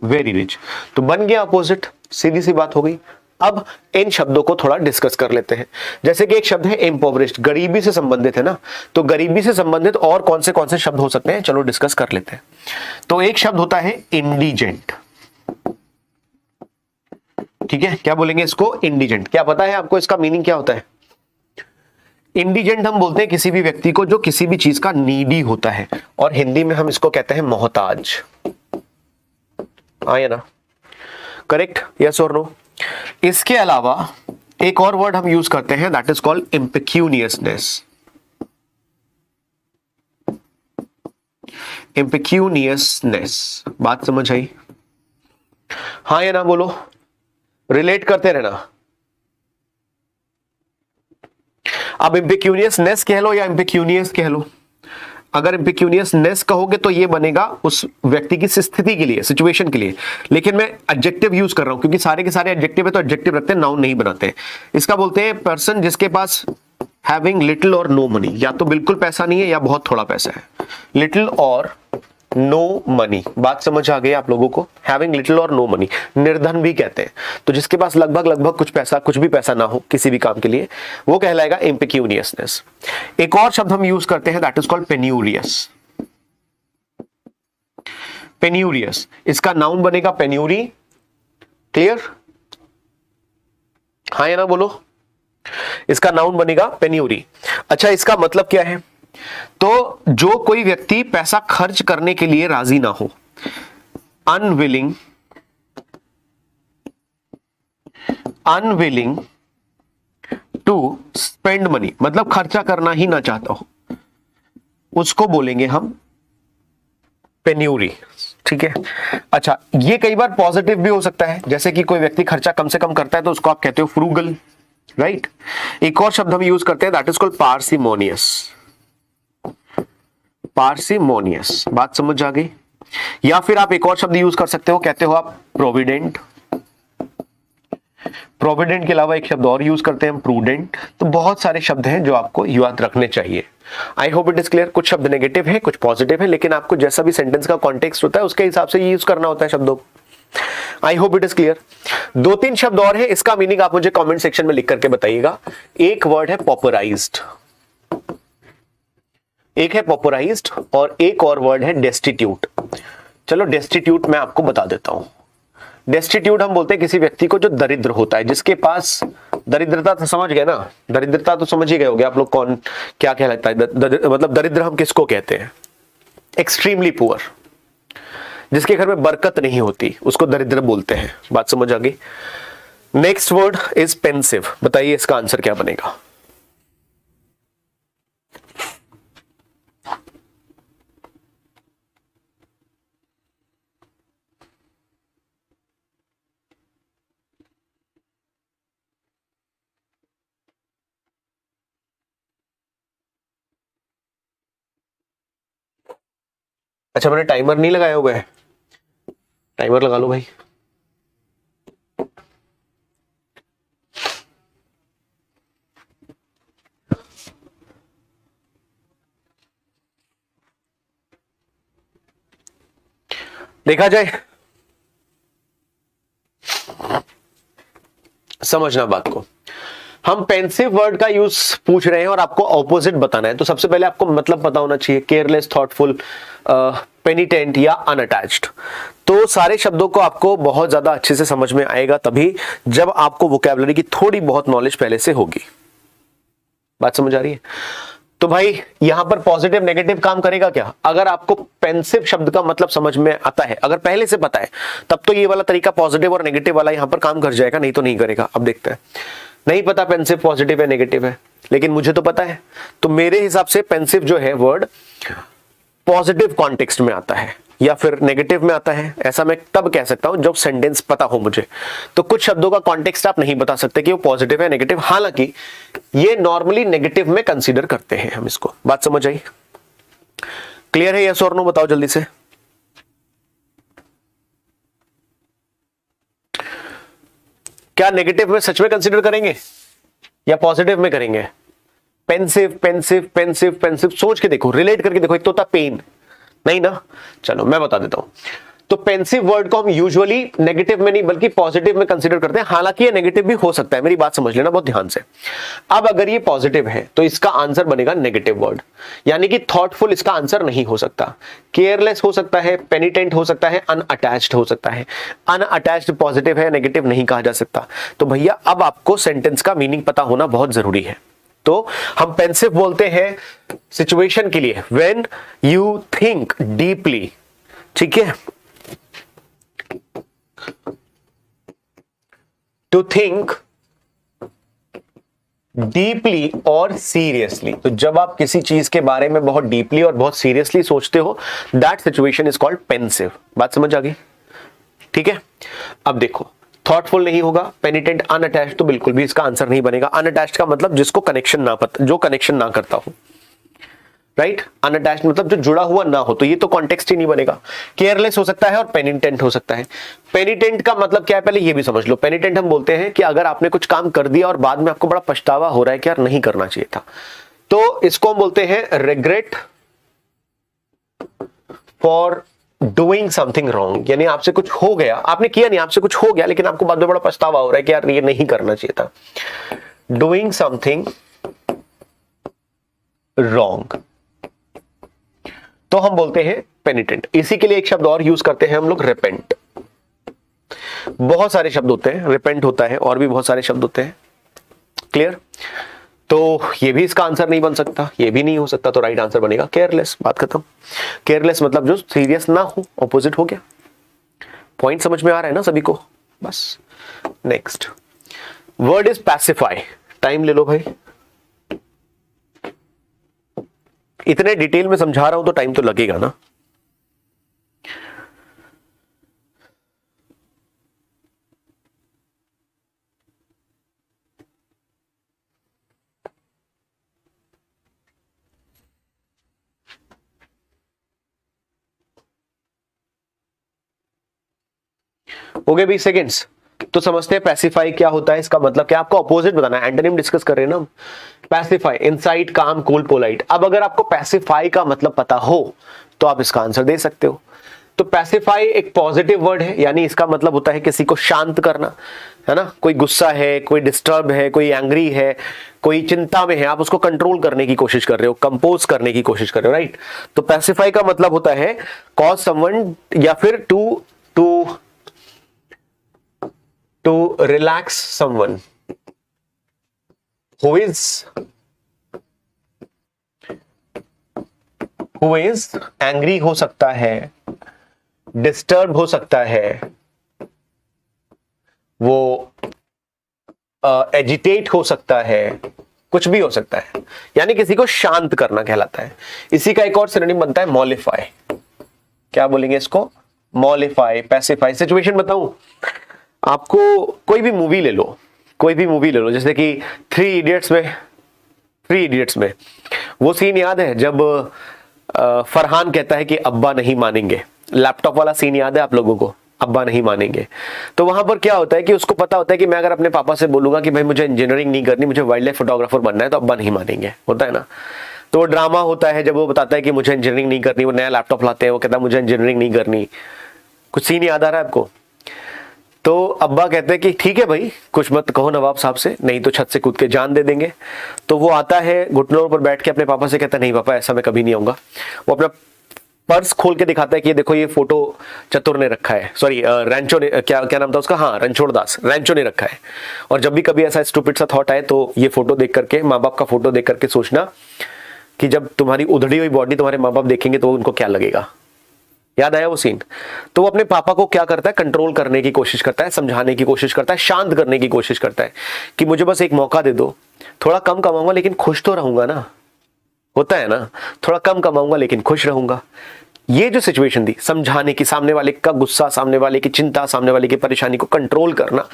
very rich. तो बन गया अपोजिट, सीधी सी बात हो गई। अब इन शब्दों को थोड़ा डिस्कस कर लेते हैं। जैसे कि एक शब्द है इम्पोवरिश्ड, गरीबी से संबंधित है ना, तो गरीबी से संबंधित और कौन से शब्द हो सकते हैं, चलो डिस्कस कर लेते हैं। तो एक शब्द होता है इंडिजेंट। ठीक है, क्या बोलेंगे इसको? इंडिजेंट। क्या पता है आपको इसका मीनिंग क्या होता है? इंडिजेंट हम बोलते हैं किसी भी व्यक्ति को जो किसी भी चीज का नीडी होता है, और हिंदी में हम इसको कहते हैं मोहताज। आया ना? करेक्ट? यस और नो? इसके अलावा एक और वर्ड हम यूज करते हैं, दैट इज कॉल्ड इम्पिक्यूनियसनेस। इम्पिक्यूनियसनेस, बात समझ आई? हाँ या ना बोलो, रिलेट करते रहना। अब इम्पिक्यूनियसनेस कह लो या इम्पिक्यूनियस कह लो, अगर इम्पिक्यूनियसनेस कहोगे तो ये बनेगा उस व्यक्ति की स्थिति के लिए, सिचुएशन के लिए। लेकिन मैं एडजेक्टिव यूज कर रहा हूं क्योंकि सारे के सारे एडजेक्टिव है, तो एडजेक्टिव रखते हैं, नाउन नहीं बनाते। इसका बोलते हैं पर्सन जिसके पास हैविंग लिटिल और नो मनी, या तो बिल्कुल पैसा नहीं है या बहुत थोड़ा पैसा है। लिटिल और नो मनी, बात समझ आ गई आप लोगों को? हैविंग लिटिल और नो मनी, निर्धन भी कहते हैं। तो जिसके पास लगभग कुछ पैसा, कुछ भी पैसा ना हो किसी भी काम के लिए, वो कहलाएगा इम्पिक्यूनियसनेस। एक और शब्द हम यूज करते हैं, दैट इज कॉल्ड पेन्यूरियस। पेन्यूरियस, इसका नाउन बनेगा पेन्यूरी। क्लियर? हाँ या ना बोलो? इसका नाउन बनेगा पेन्यूरी। अच्छा, इसका मतलब क्या है? तो जो कोई व्यक्ति पैसा खर्च करने के लिए राजी ना हो, unwilling, unwilling to spend money, मतलब खर्चा करना ही ना चाहता हो, उसको बोलेंगे हम पेन्यूरी। ठीक है? अच्छा, ये कई बार पॉजिटिव भी हो सकता है, जैसे कि कोई व्यक्ति खर्चा कम से कम करता है तो उसको आप कहते हो फ्रूगल, राइट? एक और शब्द हम यूज करते हैं, that is called parsimonious. Parsimonious, बात समझ आ गई? या फिर आप एक और शब्द यूज कर सकते हो, कहते हो आप प्रोविडेंट। प्रोविडेंट के अलावा एक शब्द और यूज करते हैं हम, प्रूडेंट। तो बहुत सारे शब्द हैं जो आपको याद रखने चाहिए। आई होप इट इज क्लियर। कुछ शब्द नेगेटिव है, कुछ पॉजिटिव है, लेकिन आपको जैसा भी सेंटेंस का कॉन्टेक्स्ट होता है उसके हिसाब से यूज करना होता है शब्दों। आई होप इट इज क्लियर। दो तीन शब्द और है, इसका मीनिंग आप मुझे कमेंट सेक्शन में लिख करके बताइएगा। एक वर्ड है पॉपुलराइज्ड, एक है पॉपुलराइज्ड और एक और वर्ड है डेस्टिट्यूट। चलो डेस्टिट्यूट मैं आपको बता देता हूं। डेस्टिट्यूट हम बोलते हैं किसी व्यक्ति को जो दरिद्र होता है, जिसके पास दरिद्रता तो समझ गए ना, दरिद्रता तो समझ ही गए होंगे आप लोग कौन क्या कहलाता है। मतलब दरिद्र हम किसको कहते हैं? एक्सट्रीमली पुअर, जिसके घर में बरकत नहीं होती उसको दरिद्र बोलते हैं। बात समझ आ गई। Next word is pensive. बताइए इसका आंसर क्या बनेगा? अच्छा मैंने टाइमर नहीं लगाया हुआ है, टाइमर लगा लो भाई। देखा जाए, समझना बात को। हम पेंसिव वर्ड का यूज पूछ रहे हैं और आपको ऑपोजिट बताना है, तो सबसे पहले आपको मतलब पता होना चाहिए। केयरलेस, थॉटफुल, पेनिटेंट या अनअटैच्ड। तो सारे शब्दों को आपको बहुत ज्यादा अच्छे से समझ में आएगा तभी जब आपको वोकैबुलरी की थोड़ी बहुत नॉलेज पहले से होगी। बात समझ आ रही है? तो भाई यहां पर पॉजिटिव नेगेटिव काम करेगा क्या? अगर आपको पेंसिव शब्द का मतलब समझ में आता है, अगर पहले से पता है, तब तो ये वाला तरीका पॉजिटिव और नेगेटिव वाला यहां पर काम कर जाएगा, नहीं तो नहीं करेगा। अब देखते हैं। नहीं पता पेंसिव पॉजिटिव है नेगेटिव है, लेकिन मुझे तो पता है, तो मेरे हिसाब से पेंसिव जो है वर्ड पॉजिटिव कॉन्टेक्स्ट में आता है या फिर नेगेटिव में आता है, ऐसा मैं तब कह सकता हूं जब सेंटेंस पता हो मुझे। तो कुछ शब्दों का कॉन्टेक्स्ट आप नहीं बता सकते कि वो पॉजिटिव है नेगेटिव, हालांकि ये नॉर्मली नेगेटिव में कंसीडर करते हैं हम इसको। बात समझ आई? क्लियर है? यस और नो बताओ जल्दी से। क्या नेगेटिव में सच में कंसीडर करेंगे या पॉजिटिव में करेंगे? पेंसिव पेंसिव पेंसिव पेंसिव, सोच के देखो, रिलेट करके देखो। एक तो होता पेन, नहीं ना? चलो मैं बता देता हूं। तो पेंसिव वर्ड को हम यूजुअली नेगेटिव में नहीं बल्कि पॉजिटिव में कंसीडर करते हैं, हालांकि ये नेगेटिव भी हो सकता है। मेरी बात समझ लेना बहुत ध्यान से। अब अगर ये पॉजिटिव है तो इसका आंसर बनेगा नेगेटिव वर्ड, यानी कि थॉटफुल इसका आंसर नहीं हो सकता। केयरलेस हो सकता है, पेनिटेंट हो सकता है, अनअटैच्ड हो सकता है। अनअटैच्ड पॉजिटिव है, नेगेटिव नहीं कहा जा सकता। तो भैया अब आपको सेंटेंस का मीनिंग पता होना बहुत जरूरी है। तो हम पेंसिव बोलते हैं सिचुएशन के लिए, व्हेन यू थिंक डीपली। ठीक है? टू थिंक डीपली और सीरियसली। तो जब आप किसी चीज के बारे में बहुत डीपली और बहुत सीरियसली सोचते हो, that situation is called pensive. बात समझ आ गई? ठीक है। अब देखो, थॉटफुल नहीं होगा, पेनिटेंट, अनअटैच्ड तो बिल्कुल भी इसका आंसर नहीं बनेगा। अनअटैच्ड का मतलब जिसको कनेक्शन ना पता, जो कनेक्शन ना करता हो, राइट? अनअटैच्ड मतलब जो जुड़ा हुआ ना हो, तो ये तो कॉन्टेक्स्ट ही नहीं बनेगा। केयरलेस हो सकता है और पेनिटेंट हो सकता है। पेनिटेंट का मतलब क्या है पहले ये भी समझ लो। पेनिटेंट हम बोलते हैं कि अगर आपने कुछ काम कर दिया और बाद में आपको बड़ा पछतावा हो रहा है कि यार नहीं करना चाहिए था, तो इसको हम बोलते हैं regret for doing something wrong. यानी आपसे कुछ हो गया, आपने किया नहीं, आपसे कुछ हो गया, लेकिन आपको बाद में बड़ा पछतावा हो रहा है कि यार ये नहीं करना चाहिए था। डूइंग समथिंग रॉन्ग तो हम बोलते हैं पेनिटेंट। इसी के लिए एक शब्द और यूज करते हैं हम लोग, रिपेंट। बहुत सारे शब्द होते हैं, रिपेंट होता है और भी बहुत सारे शब्द होते हैं। क्लियर? तो ये भी इसका आंसर नहीं बन सकता, ये भी नहीं हो सकता, तो राइट आंसर बनेगा केयरलेस। बात खत्म। केयरलेस मतलब जो सीरियस ना हो, ऑपोजिट हो गया। पॉइंट समझ में आ रहा है ना सभी को? बस। Next word is pacify. Time ले लो भाई, इतने डिटेल में समझा रहा हूं तो टाइम तो लगेगा ना। हो गए 20 सेकेंड्स। तो समझते हैं पैसिफाई क्या होता है, इसका मतलब क्या। आपको अपोजिट बताना है, एंटोनिम डिस्कस कर रहे हैं ना हम। पैसिफाई, इनसाइट, काम, कूल, पोलाइट। अब अगर आपको पैसिफाई का मतलब पता हो तो आप इसका आंसर दे सकते हो। तो पैसिफाई एक पॉजिटिव वर्ड है, यानी इसका मतलब होता है किसी को शांत करना, है ना। कोई गुस्सा है, कोई डिस्टर्ब है, कोई एंग्री है, कोई चिंता में है, आप उसको कंट्रोल करने की कोशिश कर रहे हो, कंपोज करने की कोशिश कर रहे हो, राइट। तो पैसिफाई का मतलब होता है कॉज समवन, या फिर to relax someone who is angry हो सकता है, डिस्टर्ब हो सकता है, वो एजिटेट हो सकता है, कुछ भी हो सकता है, यानी किसी को शांत करना कहलाता है। इसी का एक और सिनोनिम बनता है मॉलिफाई। क्या बोलेंगे इसको? मॉलिफाई, पैसिफाई। सिचुएशन बताऊं आपको, कोई भी मूवी ले लो, कोई भी मूवी ले लो, जैसे कि थ्री इडियट्स में वो सीन याद है जब फरहान कहता है कि अब्बा नहीं मानेंगे, लैपटॉप वाला सीन याद है आप लोगों को? अब्बा नहीं मानेंगे। तो वहां पर क्या होता है कि उसको पता होता है कि मैं अगर अपने पापा से बोलूंगा कि भाई मुझे इंजीनियरिंग नहीं करनी, मुझे वाइल्ड लाइफ फोटोग्राफर बनना है, तो अब्बा नहीं मानेंगे, होता है ना। तो वो ड्रामा होता है जब वो बताता है कि मुझे इंजीनियरिंग नहीं करनी, वो नया लैपटॉप लाते हैं, वो कहता है मुझे इंजीनियरिंग नहीं करनी। कुछ सीन याद आ रहा है आपको? तो अब्बा कहते हैं कि ठीक है भाई, कुछ मत कहो नवाब साहब से, नहीं तो छत से कूद के जान दे देंगे। तो वो आता है घुटनों पर बैठ के अपने पापा से कहता है नहीं पापा, ऐसा मैं कभी नहीं आऊंगा। वो अपना पर्स खोल के दिखाता है कि ये देखो, ये फोटो चतुर ने रखा है, सॉरी रैंचो ने, क्या नाम था उसका, हाँ रणछोड़ दास, रैंचो ने रखा है। और जब भी कभी ऐसा स्टूपिड सा थॉट आए तो ये फोटो देख करके, माँ बाप का फोटो देख करके सोचना कि जब तुम्हारी उधड़ी हुई बॉडी तुम्हारे माँ बाप देखेंगे तो उनको क्या लगेगा। याद आया वो सीन? तो वो अपने पापा को क्या करता है, कंट्रोल करने की कोशिश करता है, समझाने की कोशिश करता है, शांत करने की कोशिश करता है कि मुझे बस एक मौका दे दो, थोड़ा कम कमाऊंगा लेकिन खुश तो रहूंगा ना, होता है ना, थोड़ा कम कमाऊंगा लेकिन खुश रहूंगा। ये जो सिचुएशन थी, समझाने की, सामने वाले का गुस्सा, सामने वाले की चिंता, सामने वाले की परेशानी को कंट्रोल करना,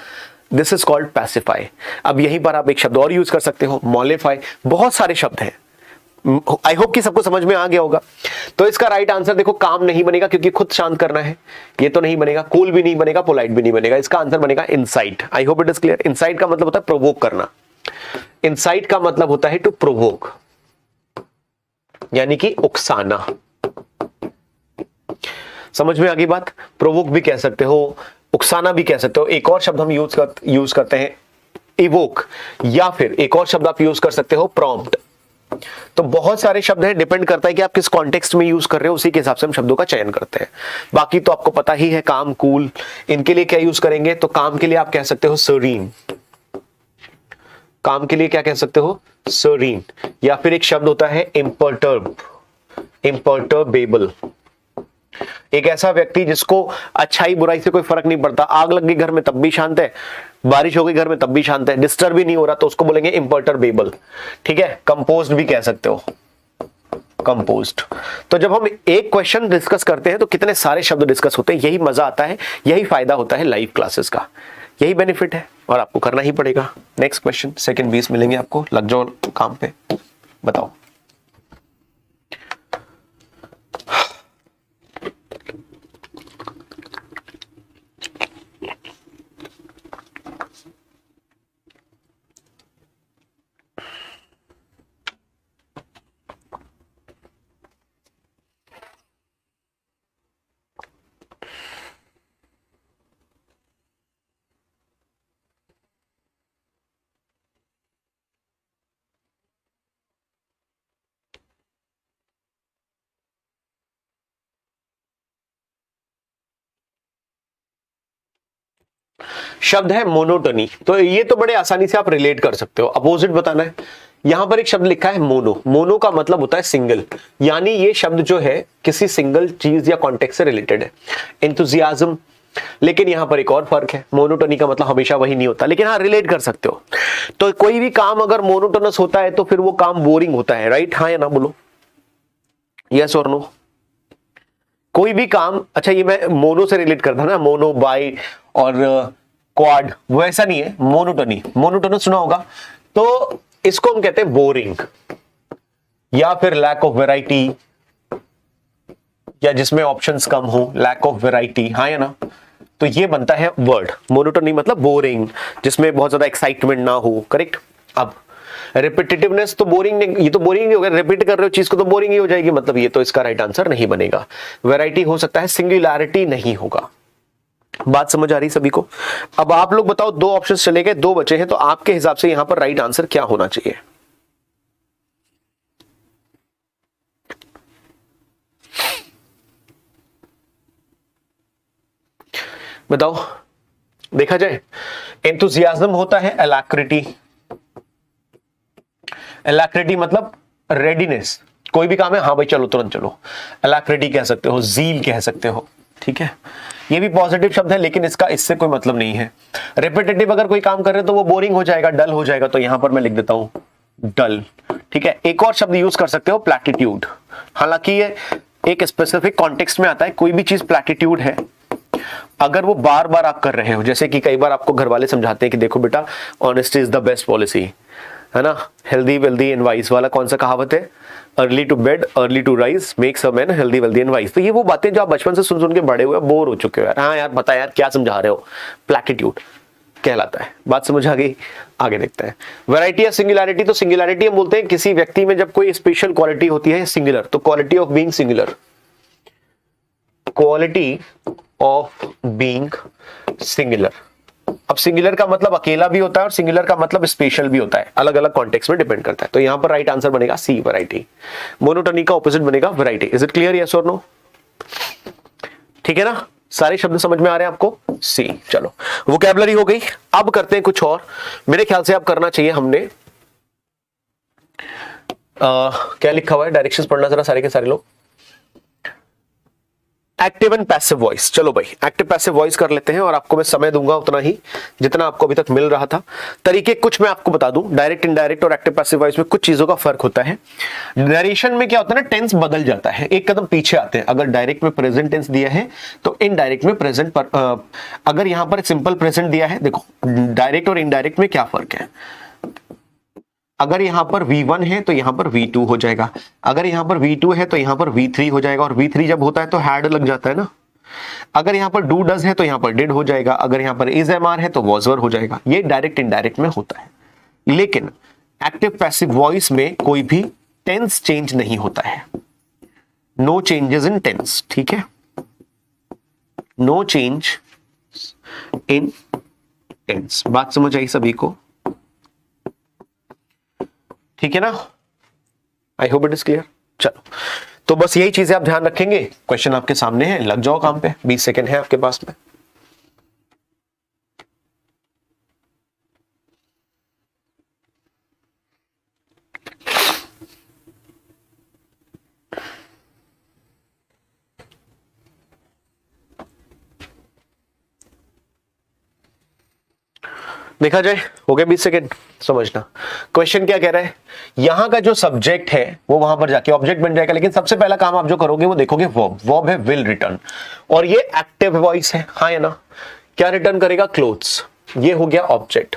दिस इज कॉल्ड पैसिफाई। अब यहीं पर आप एक शब्द और यूज कर सकते हो, मॉलिफाई। बहुत सारे शब्द हैं, आई होप कि सबको समझ में आ गया होगा। तो इसका राइट आंसर देखो, काम नहीं बनेगा क्योंकि खुद शांत करना है, ये तो नहीं बनेगा। कूल भी नहीं बनेगा, पोलाइट भी नहीं बनेगा। इसका आंसर बनेगा insight. I hope it is clear. Insight का मतलब होता है प्रोवोक करना। इनसाइट का मतलब होता है टू प्रोवोक, यानी कि उकसाना। समझ में आ गई बात? प्रोवोक भी कह सकते हो, उकसाना भी कह सकते हो। एक और शब्द हम यूज करते हैं इवोक, या फिर एक और शब्द आप यूज कर सकते हो प्रॉम्प्ट। तो बहुत सारे शब्द हैं, डिपेंड करता है कि आप किस कॉन्टेक्स्ट में यूज कर रहे हो, उसी के हिसाब से हम शब्दों का चयन करते हैं। बाकी तो आपको पता ही है, काम, कूल, इनके लिए क्या यूज करेंगे? तो काम के लिए आप कह सकते हो सरीन। काम के लिए क्या कह सकते हो? सरीन। या फिर एक शब्द होता है इम्पर्टर्बेबल। एक ऐसा व्यक्ति जिसको अच्छाई बुराई से कोई फर्क नहीं पड़ता, आग लग गई घर में तब भी शांत है, बारिश हो गई घर में तब भी शांत है, डिस्टर्ब भी नहीं हो रहा, तो उसको बोलेंगे इम्पर्टर्बेबल। ठीक है। कंपोज्ड भी कह सकते हो, कंपोज्ड। तो जब हम एक क्वेश्चन डिस्कस करते हैं तो कितने सारे शब्द डिस्कस होते हैं, यही मजा आता है, यही फायदा होता है लाइव क्लासेस का, यही बेनिफिट है, और आपको करना ही पड़ेगा। नेक्स्ट क्वेश्चन, सेकंड 20 मिलेंगे आपको, लग जाओ काम पे। बताओ। शब्द है मोनोटोनी। तो ये तो बड़े आसानी से आप रिलेट कर सकते हो, अपोजिट बताना है। यहां पर एक शब्द लिखा है मोनो। मोनो का मतलब होता है सिंगल, यानी ये शब्द जो है किसी सिंगल चीज या कॉन्टेक्स्ट से रिलेटेड है। एंथुजियाज्म। लेकिन यहां पर एक और फर्क है, मोनोटोनी का मतलब हमेशा वही नहीं होता, लेकिन हाँ रिलेट कर सकते हो। तो कोई भी काम अगर मोनोटोनस होता है तो फिर वो काम बोरिंग होता है, राइट? हाँ या ना बोलो, यस और नो। कोई भी काम, अच्छा ये मैं मोनो से रिलेट करता ना, मोनो, बाई और क्वाड, वो ऐसा नहीं है। मोनोटोनी, मोनोटोनस सुना होगा, तो इसको हम कहते हैं बोरिंग, या फिर लैक ऑफ वैरायटी, या जिसमें ऑप्शंस कम हो, लैक ऑफ वैरायटी। हाँ या ना? तो ये बनता है वर्ड मोनोटोनी, मतलब बोरिंग, जिसमें बहुत ज्यादा एक्साइटमेंट ना हो। करेक्ट। अब रिपीटेटिवनेस तो बोरिंग नहीं, ये तो बोरिंग नहीं होगा, रिपीट कर रहे हो चीज को तो बोरिंग ही हो जाएगी, मतलब ये तो इसका राइट आंसर नहीं बनेगा। वैरायटी हो सकता है, सिंगुलैरिटी नहीं होगा। बात समझ आ रही सभी को? अब आप लोग बताओ, दो ऑप्शंस चले गए, दो बचे हैं, तो आपके हिसाब से यहां पर राइट आंसर क्या होना चाहिए? बताओ, देखा जाए। एंथुजियाज्म होता है, एलैक्रिटी, एलैक्रिटी मतलब रेडीनेस, कोई भी काम है हाँ भाई चलो तुरंत चलो, एलैक्रिटी कह सकते हो, जील कह सकते हो, ठीक है। ये भी पॉजिटिव शब्द है लेकिन इसका इससे कोई मतलब नहीं है। रिपीटेटिव अगर कोई काम कर रहे हो तो वो बोरिंग हो जाएगा, डल हो जाएगा, तो यहां पर मैं लिख देता हूं डल, ठीक है। एक और शब्द यूज कर सकते हो, प्लैटिट्यूड, हालांकि ये एक स्पेसिफिक कॉन्टेक्स्ट में आता है। कोई भी चीज प्लैटिट्यूड है अगर वो बार बार आप कर रहे हो, जैसे कि कई बार आपको घर वाले समझाते हैं कि देखो बेटा honesty is the best policy, है ना, हेल्दी वेल्दी एंड वाइज वाला कौन सा कहावत है, early to bed early to rise makes a man healthy wealthy and wise. तो ये वो बातें जो आप बचपन से सुन सुन के बड़े हुए बोर हो चुके हो यार, हाँ यार बता यार क्या समझा रहे हो, प्लैटिट्यूड कहलाता है। बात समझ आ गई? आगे देखते हैं। वैरायटी या सिंगुलैरिटी, तो सिंगुलैरिटी हम बोलते हैं किसी व्यक्ति में जब कोई स्पेशल क्वालिटी होती है, सिंगुलर, तो quality of being singular, quality of being singular. अब सिंगुलर का मतलब अकेला भी होता है और सिंगुलर का मतलब स्पेशल भी होता है, अलग अलग कॉन्टेक्स्ट में डिपेंड करता है। तो यहां पर राइट आंसर बनेगा सी, वैरायटी। मोनोटोनी का ऑपोजिट बनेगा variety. Is it clear, yes और नो? ठीक है ना, सारे शब्द समझ में आ रहे हैं आपको? सी। चलो वोकैबुलरी हो गई, अब करते हैं कुछ और। मेरे ख्याल से अब करना चाहिए हमने क्या लिखा हुआ है, डायरेक्शंस पढ़ना जरा सारे के सारे लोग। एक्टिव एंड पैसिव वॉइस, चलो भाई एक्टिव पैसिव वॉइस कर लेते हैं और आपको मैं समय दूंगा उतना ही जितना आपको अभी तक मिल रहा था। तरीके कुछ मैं आपको बता दूं, डायरेक्ट इनडायरेक्ट और एक्टिव पैसिव वॉइस में कुछ चीजों का फर्क होता है। नरेशन में क्या होता है ना, टेंस बदल जाता है, एक कदम पीछे आते हैं। अगर डायरेक्ट में प्रेजेंट टेंस दिया है तो इनडायरेक्ट में प्रेजेंट पर, अगर यहां पर सिंपल प्रेजेंट दिया है, देखो डायरेक्ट और इनडायरेक्ट में क्या फर्क है। अगर यहां पर V1 है तो यहां पर V2 हो जाएगा, अगर यहां पर V2 है तो यहां पर V3 हो जाएगा, और V3 जब होता है तो हैड लग जाता है ना। अगर यहां पर डू डज है तो यहां पर डिड हो जाएगा, अगर यहां पर इज एम आर है तो वॉज वर हो जाएगा। ये डायरेक्ट इनडायरेक्ट में होता है। लेकिन एक्टिव पैसिव वॉइस में कोई भी टेंस चेंज नहीं होता है, नो चेंजेस इन टेंस, ठीक है, नो चेंज इन टेंस। बात समझ आई सभी को? ठीक है ना, आई होप इट इज क्लियर। चलो तो बस यही चीजें आप ध्यान रखेंगे। क्वेश्चन आपके सामने है, लग जाओ काम पे, 20 सेकंड है आपके पास में। देखा जाए, हो गए 20 सेकेंड। समझना क्वेश्चन क्या कह रहा है, यहां का जो सब्जेक्ट है वो वहां पर जाके ऑब्जेक्ट बन जाएगा, लेकिन सबसे पहला काम आप जो करोगे वो देखोगे वर्ब। वर्ब है विल रिटर्न, और ये एक्टिव वॉइस है, हाँ या ना। क्या रिटर्न करेगा? क्लोथ्स। ये हो गया ऑब्जेक्ट।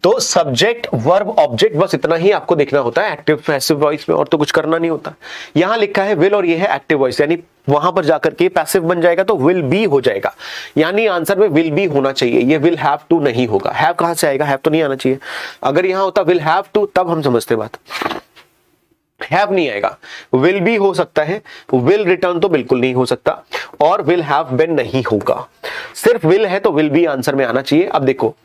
तो सब्जेक्ट वर्ब ऑब्जेक्ट, बस इतना ही आपको देखना होता है एक्टिव पैसिव वॉइस में, और तो कुछ करना नहीं होता। यहां लिखा है विल और ये है एक्टिव वॉइस, यानी वहां पर जाकर के पैसिव बन जाएगा तो विल बी हो जाएगा, यानी आंसर में विल बी होना चाहिए। ये विल हैव टू नहीं होगा। हैव कहां से आएगा? हैव तो नहीं आना चाहिए। अगर यहां होता विल हैव टू तब हम समझते बात, हैव नहीं आएगा। विल बी हो सकता है, विल रिटर्न तो बिल्कुल नहीं हो सकता, और विल हैव बीन नहीं होगा। सिर्फ विल है तो विल बी आंसर में आना चाहिए। अब देखो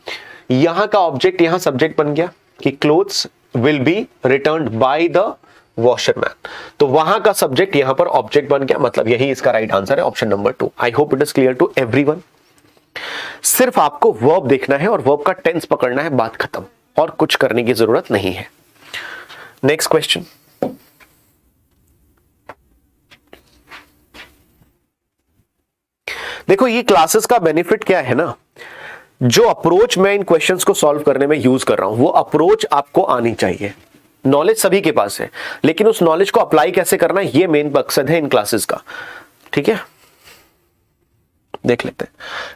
यहां का ऑब्जेक्ट यहां सब्जेक्ट बन गया कि clothes will be returned by the washerman, तो वहां का सब्जेक्ट यहां पर ऑब्जेक्ट बन गया, मतलब यही इसका राइट आंसर है, option number 2। I hope it is clear to everyone. सिर्फ आपको वर्ब देखना है और वर्ब का टेंस पकड़ना है, बात खत्म, और कुछ करने की जरूरत नहीं है। Next question. देखो ये क्लासेस का बेनिफिट क्या है ना, जो अप्रोच मैं इन क्वेश्चंस को सॉल्व करने में यूज कर रहा हूं वो अप्रोच आपको आनी चाहिए। नॉलेज सभी के पास है, लेकिन उस नॉलेज को अप्लाई कैसे करना है ये मेन मकसद है इन क्लासेस का, ठीक है। देख लेते हैं,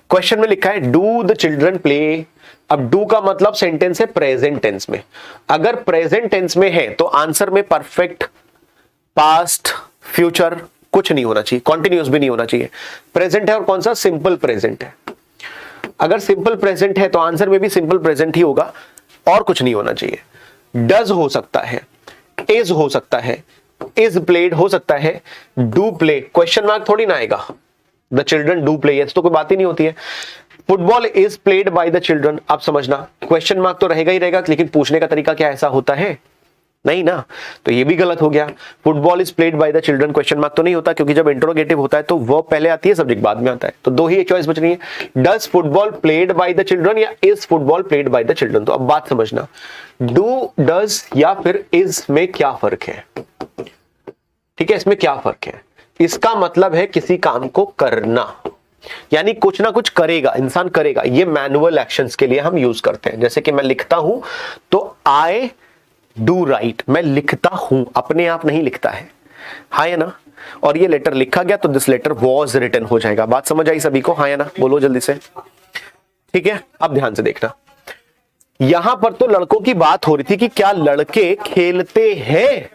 क्वेश्चन में लिखा है डू द चिल्ड्रन प्ले। अब डू का मतलब सेंटेंस है प्रेजेंट टेंस में, अगर प्रेजेंट टेंस में है तो आंसर में परफेक्ट, पास्ट, फ्यूचर कुछ नहीं होना चाहिए, कॉन्टिन्यूस भी नहीं होना चाहिए। प्रेजेंट है और कौन सा? सिंपल प्रेजेंट है। अगर सिंपल प्रेजेंट है तो आंसर में भी सिंपल प्रेजेंट ही होगा और कुछ नहीं होना चाहिए। डज हो सकता है, इज हो सकता है, इज प्लेड हो सकता है, डू प्ले, क्वेश्चन मार्क थोड़ी ना आएगा। द चिल्ड्रन डू प्ले, तो कोई बात ही नहीं होती है। Football is played by the children, आप समझना क्वेश्चन मार्क तो रहेगा ही रहेगा, लेकिन पूछने का तरीका क्या ऐसा होता है? नहीं ना, तो ये भी गलत हो गया। Football is played by the children question mark तो नहीं होता, क्योंकि जब इंटरोगेटिव होता है तो वर्ब पहले आती है, सब्जेक्ट बाद में आता है। तो दो ही चॉइस बच रही है, does football played by the children या is football played by the children. तो अब बात समझना, डू, डज या फिर इज में क्या फर्क है? ठीक है, इसमें क्या फर्क है? इसका मतलब है किसी काम को करना, यानी कुछ ना कुछ करेगा, इंसान करेगा। ये मैनुअल एक्शंस के लिए हम यूज करते हैं। जैसे कि मैं लिखता हूं तो आई डू राइट, मैं लिखता हूं, अपने आप नहीं लिखता है, हाँ या ना? और ये लेटर लिखा गया तो दिस लेटर वॉज रिटन हो जाएगा। बात समझ आई सभी को? हाँ या ना? बोलो जल्दी से। ठीक है, अब ध्यान से देखना, यहां पर तो लड़कों की बात हो रही थी कि क्या लड़के खेलते हैं।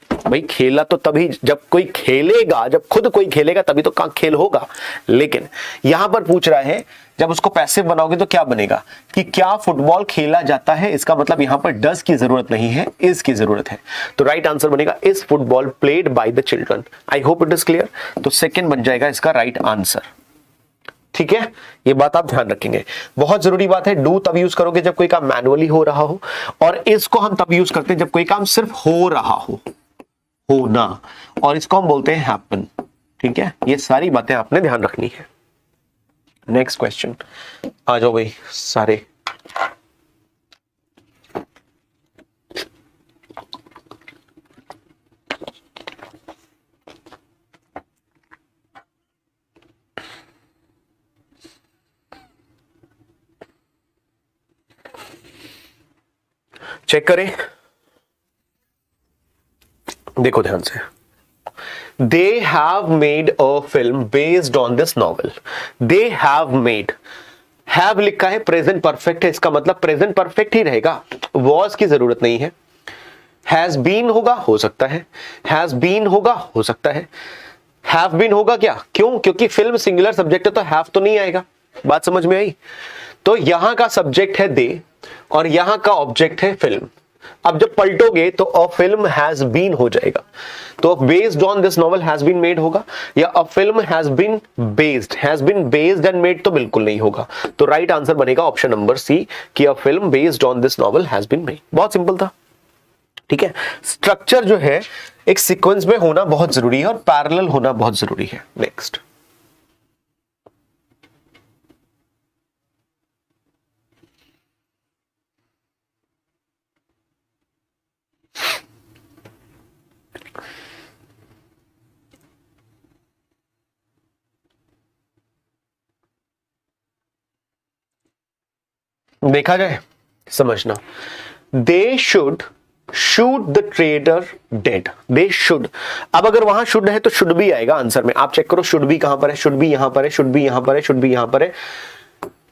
भाई खेला तो तभी जब कोई खेलेगा, जब खुद कोई खेलेगा तभी तो खेल होगा। लेकिन यहां पर पूछ रहा है जब उसको पैसिव बनाओगे तो क्या बनेगा कि क्या फुटबॉल खेला जाता है। इसका मतलब यहां पर डज की जरूरत नहीं है, इज की जरूरत है। तो राइट आंसर बनेगा is football played by the children. I hope it is clear. तो सेकंड बन जाएगा इसका राइट आंसर। ठीक है, ये बात आप ध्यान रखेंगे, बहुत जरूरी बात है। डू तब यूज करोगे जब कोई काम मैनुअली हो रहा हो, और इसको हम तब यूज करते हैं जब कोई काम सिर्फ हो रहा हो, होना, और इसको हम बोलते हैं हैपन। ठीक है, ये सारी बातें आपने ध्यान रखनी है। नेक्स्ट क्वेश्चन, आ जाओ भाई सारे। चेक करें, देखो ध्यान से। They have made a film based on this novel. They have made, have लिखा है, प्रेजेंट परफेक्ट है, इसका मतलब प्रेजेंट परफेक्ट ही रहेगा, was की जरूरत नहीं है। Has been होगा, हो सकता है, has been होगा, हो सकता है, have been होगा क्या? क्यों? क्योंकि फिल्म सिंगुलर सब्जेक्ट है तो have तो नहीं आएगा। बात समझ में आई? तो यहां का सब्जेक्ट है दे और यहां का ऑब्जेक्ट है फिल्म। अब जब पलटोगे तो अ फिल्म हैज बीन हो जाएगा। तो based on this novel has been made होगा, या a film has been based and made तो बिल्कुल नहीं होगा। तो राइट आंसर बनेगा ऑप्शन नंबर सी कि a film based on this novel has been made. बहुत सिंपल था। ठीक है, स्ट्रक्चर जो है एक सीक्वेंस में होना बहुत जरूरी है और पैरेलल होना बहुत जरूरी है। नेक्स्ट, देखा जाए, समझना। They should shoot the trader dead, they should. अब अगर वहां शुड है तो शुड भी आएगा आंसर में। आप चेक करो, शुड भी कहां पर है, शुड भी यहां पर है, शुड भी यहां पर है, शुड भी यहां पर है,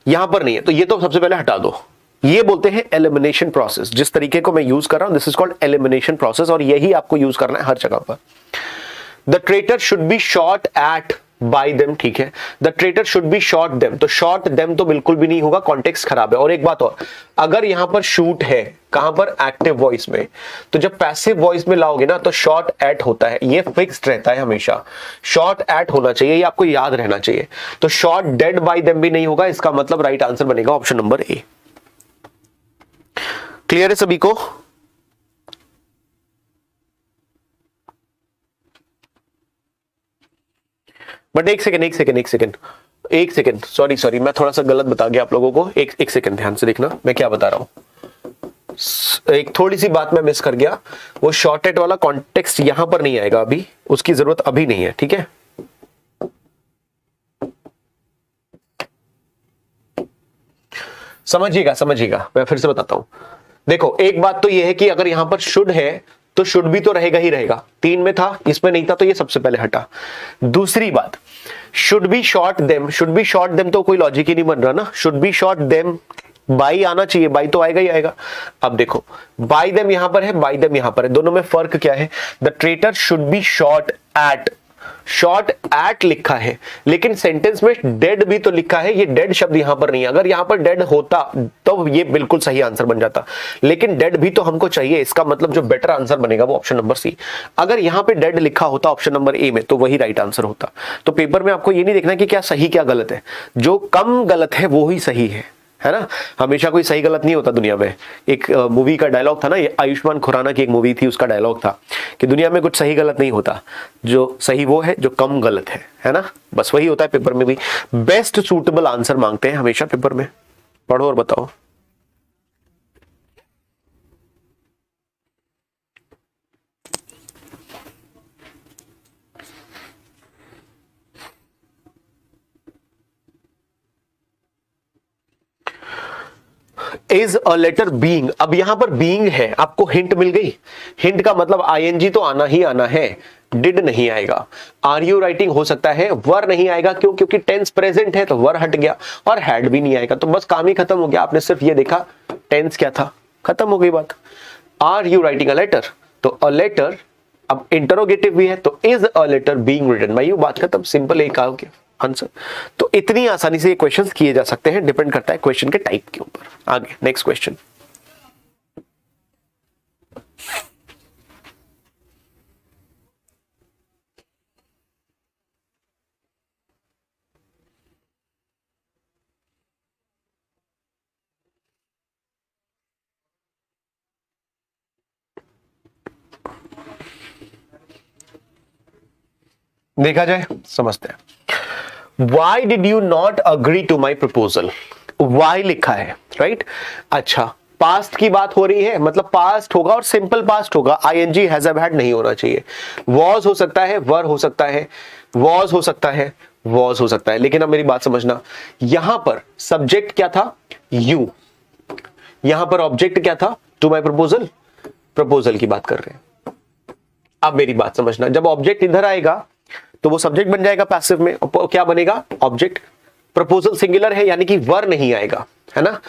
यहां पर नहीं है। तो ये तो सबसे पहले हटा दो। ये बोलते हैं एलिमिनेशन प्रोसेस। जिस तरीके को मैं यूज कर रहा हूं this is called elimination process, और यही आपको यूज करना है हर जगह पर। The traitor should be shot at bye them, ठीक है, the traitor should be shot them, तो शॉट देम तो बिल्कुल भी नहीं होगा, कॉन्टेक्स्ट खराब है। और एक बात और, अगर यहां पर शूट है, कहां पर? एक्टिव वॉइस में, तो जब पैसिव वॉइस में लाओगे ना तो शॉट एट होता है, ये फिक्स्ड रहता है हमेशा, शॉट एट होना चाहिए, ये आपको याद रहना चाहिए। तो शॉट डेड बाय देम भी नहीं होगा, इसका मतलब राइट आंसर बनेगा ऑप्शन नंबर ए। क्लियर है सभी को? बट एक सेकेंड, सॉरी, मैं थोड़ा सा गलत बता गया आप लोगों को। एक सेकेंड ध्यान से देखना मैं क्या बता रहा हूं। एक थोड़ी सी बात मैं मिस कर गया, वो शॉर्टेड वाला कॉन्टेक्स्ट यहां पर नहीं आएगा अभी, उसकी जरूरत अभी नहीं है। ठीक है, समझिएगा, मैं फिर से बताता हूं। देखो, एक बात तो ये है कि अगर यहां पर शुड है तो शुड भी तो रहेगा ही रहेगा। 3 में था, इसमें नहीं था, तो ये सबसे पहले हटा। दूसरी बात, शुड बी शॉट देम तो कोई लॉजिक ही नहीं बन रहा ना। Should be shot them, by आना चाहिए, बाई तो आएगा ही आएगा। अब देखो, बाई देम यहां पर है, बाई देम यहां पर है, दोनों में फर्क क्या है? The traitor should be shot at shot at लिखा है, लेकिन सेंटेंस में डेड भी तो लिखा है, ये डेड शब्द यहां पर नहीं है। अगर यहां पर डेड होता तो ये बिल्कुल सही आंसर बन जाता, लेकिन डेड भी तो हमको चाहिए, इसका मतलब जो बेटर आंसर बनेगा वो ऑप्शन नंबर सी। अगर यहां पे डेड लिखा होता ऑप्शन नंबर ए में तो वही राइट आंसर होता। तो पेपर में आपको ये नहीं देखना कि क्या सही क्या गलत है, जो कम गलत है वो ही सही है ना। हमेशा कोई सही गलत नहीं होता दुनिया में। एक मूवी का डायलॉग था ना, ये आयुष्मान खुराना की एक मूवी थी, उसका डायलॉग था कि दुनिया में कुछ सही गलत नहीं होता, जो सही वो है जो कम गलत है ना। बस वही होता है पेपर में भी, बेस्ट सूटेबल आंसर मांगते हैं हमेशा पेपर में। पढ़ो और बताओ। इज अ लेटर बीइंग, अब यहां पर बीइंग है, आपको हिंट मिल गई। हिंट का मतलब आईएनजी तो आना ही आना है, डिड नहीं आएगा। आर यू राइटिंग हो सकता है, वर नहीं आएगा, क्यों? क्योंकि टेंस प्रेजेंट है तो वर हट गया, और हैड भी नहीं आएगा, तो बस काम ही खत्म हो गया। आपने सिर्फ ये देखा टेंस क्या था, खत्म हो गई बात। Are you writing a letter, तो अ लेटर, अब इंटरोगेटिव भी है तो is a letter being written by you, बात खत्म, सिंपल एक आंसर। तो इतनी आसानी से ये क्वेश्चंस किए जा सकते हैं, डिपेंड करता है क्वेश्चन के टाइप के ऊपर। आगे नेक्स्ट क्वेश्चन। देखा जाए, समझते हैं। Why did you not agree to my proposal, why लिखा है, राइट। अच्छा, पास्ट की बात हो रही है, मतलब पास्ट होगा और सिंपल पास्ट होगा, आईएनजी हैज हैव हैड नहीं होना चाहिए। वॉज हो सकता है, वर हो सकता है, वॉज हो सकता है, वॉज हो सकता है, लेकिन अब मेरी बात समझना, यहां पर सब्जेक्ट क्या था? यू। यहां पर ऑब्जेक्ट क्या था? टू माई प्रपोजल, प्रपोजल की बात कर रहे हैं। अब मेरी बात समझना, जब ऑब्जेक्ट इधर आएगा तो वो सब्जेक्ट बन जाएगा पैसिव में, क्या बनेगा? ऑब्जेक्ट। प्रपोजल सिंगुलर है यानी कि वर नहीं आएगा, है ना।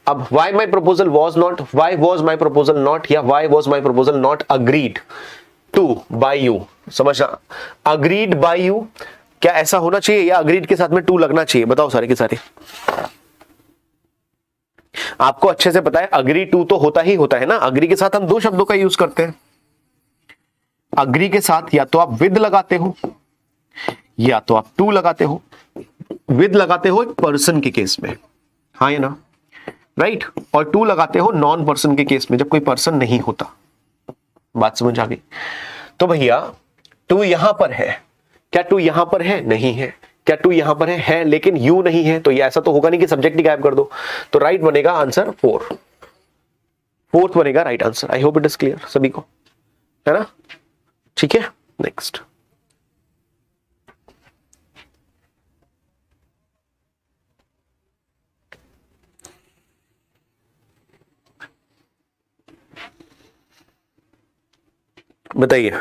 अब why my proposal was not, why was my proposal not, या why was my proposal not agreed to by you, समझना। अग्रीड बाय यू, क्या ऐसा होना चाहिए या अग्रीड के साथ में टू लगना चाहिए? बताओ सारे के सारे। आपको अच्छे से पता है अग्री टू तो होता ही होता है ना। अग्री के साथ हम दो शब्दों का यूज करते हैं। अग्री के साथ या तो आप विद लगाते हो या तो आप टू लगाते हो। विद लगाते हो एक पर्सन के केस में, हाँ या ना, राइट, और टू लगाते हो नॉन पर्सन के केस में, जब कोई पर्सन नहीं होता। बात समझ आ गई? तो भैया टू यहां पर है, क्या टू यहां पर है? नहीं है। क्या टू यहां पर है लेकिन यू नहीं है, तो ये ऐसा तो होगा नहीं कि सब्जेक्ट ही गायब कर दो। तो राइट बनेगा आंसर फोर्थ बनेगा right answer. I hope it is clear सभी को, है ना। ठीक है, नेक्स्ट। बताइए।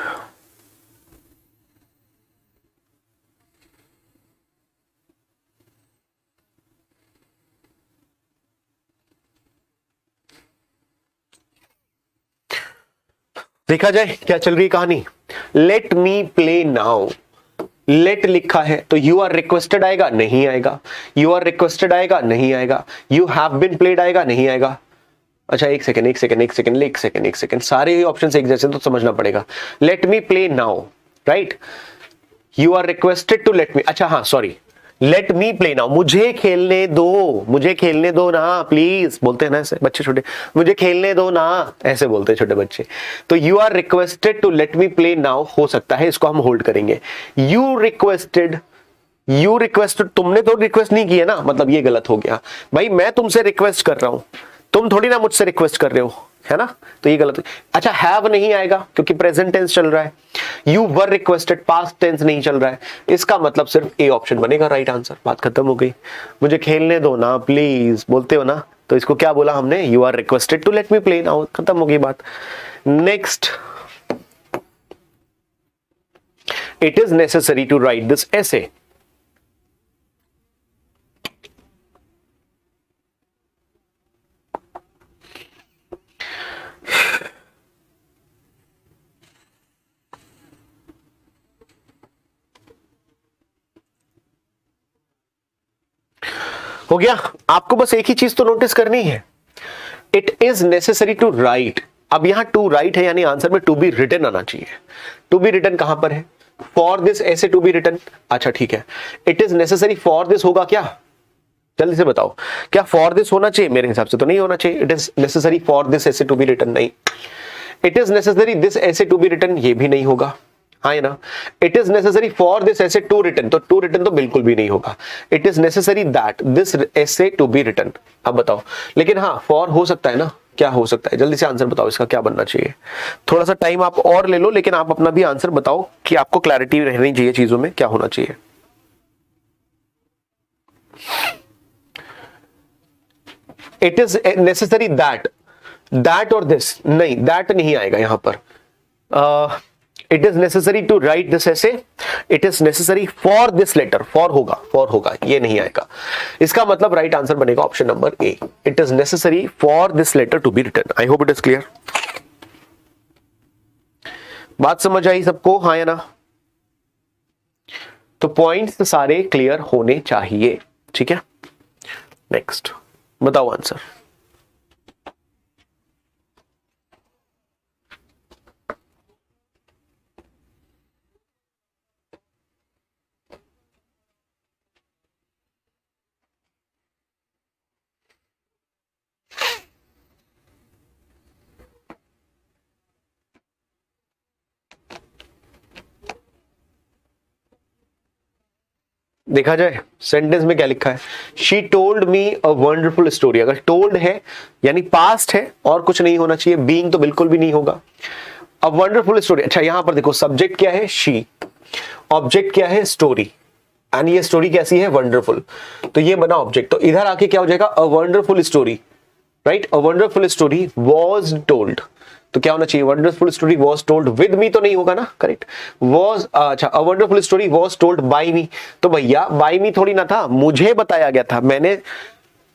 देखा जाए क्या चल रही कहानी। Let me play now, let लिखा है तो यू आर रिक्वेस्टेड आएगा? नहीं आएगा। यू आर रिक्वेस्टेड आएगा? नहीं आएगा। यू हैव बीन प्लेड आएगा? नहीं आएगा। अच्छा एक सेकंड, सारे ही ऑप्शन एक जैसे तो समझना पड़ेगा। Let me play now, right. You are requested to let me, अच्छा हाँ sorry, let me play now, मुझे खेलने दो, मुझे खेलने दो ना प्लीज, बोलते हैं ना ऐसे बच्चे छोटे, मुझे खेलने दो ना, ऐसे बोलते हैं छोटे बच्चे। तो you are requested to let me play now हो सकता है, इसको हम होल्ड करेंगे। यू रिक्वेस्टेड, यू रिक्वेस्टेड, तुमने तो रिक्वेस्ट नहीं की है ना, मतलब ये गलत हो गया। भाई मैं तुमसे रिक्वेस्ट कर रहा हूं, तुम थोड़ी ना मुझसे रिक्वेस्ट कर रहे हो, है ना, तो ये गलत। अच्छा हैव नहीं आएगा क्योंकि प्रेजेंट टेंस चल रहा है। You were requested, past tense नहीं चल रहा है, इसका मतलब सिर्फ ए ऑप्शन बनेगा राइट आंसर। बात खत्म हो गई। मुझे खेलने दो ना प्लीज बोलते हो ना, तो इसको क्या बोला हमने? You are requested to let me play now, खत्म हो गई बात। Next, it is necessary to write this ऐसे। हो गया। आपको बस एक ही चीज तो नोटिस करनी है, it is necessary to write. अब यहां टू राइट है यानी आंसर में टू बी रिटन आना चाहिए। टू बी रिटन कहां पर है? फॉर दिस ऐसे टू बी रिटन। अच्छा ठीक है, it is necessary for this होगा क्या? जल्दी से बताओ, क्या फॉर दिस होना चाहिए? मेरे हिसाब से तो नहीं होना चाहिए। It is necessary for this ऐसे टू बी रिटन, नहीं। इट इज नेसेसरी दिस ऐसे टू बी रिटन, ये भी नहीं होगा, हाँ है ना। It is necessary for this ऐसे टू रिटन, तो टू रिटन तो बिल्कुल भी नहीं होगा। It is necessary that this ऐसे टू बी रिटन। अब बताओ, लेकिन हाँ फॉर हो सकता है ना, क्या हो सकता है? जल्दी से आंसर बताओ, इसका क्या बनना चाहिए? थोड़ा सा टाइम आप और ले लो, लेकिन आप अपना भी आंसर बताओ कि आपको क्लैरिटी रहनी चाहिए चीजों में, क्या होना चाहिए। It is necessary that, that और दिस नहीं, दैट नहीं आएगा यहां पर। It is necessary to write this ऐसे, it is necessary for this letter, for होगा, ये नहीं आएगा। इसका मतलब राइट आंसर बनेगा option number A, it is necessary for this letter to be written. I hope it is clear. बात समझ आई सबको, हाँ या ना? तो पॉइंट्स सारे क्लियर होने चाहिए, ठीक है। नेक्स्ट बताओ आंसर। देखा जाए सेंटेंस में क्या लिखा है, she told me a wonderful story. अगर टोल्ड है यानी पास्ट है और कुछ नहीं होना चाहिए, बीइंग तो बिल्कुल भी नहीं होगा। अ वंडरफुल स्टोरी, अच्छा यहां पर देखो सब्जेक्ट क्या है? शी, ऑब्जेक्ट क्या है? स्टोरी, एंड ये स्टोरी कैसी है? वंडरफुल, तो ये बना ऑब्जेक्ट। तो इधर आके क्या हो जाएगा? A wonderful story, right. A wonderful story was told, तो क्या होना चाहिए? Wonderful story was told with me, तो नहीं होगा ना, करेक्ट। वाज, अच्छा a wonderful story was told by me, तो भैया बाय मी थोड़ी ना था, मुझे बताया गया था। मैंने,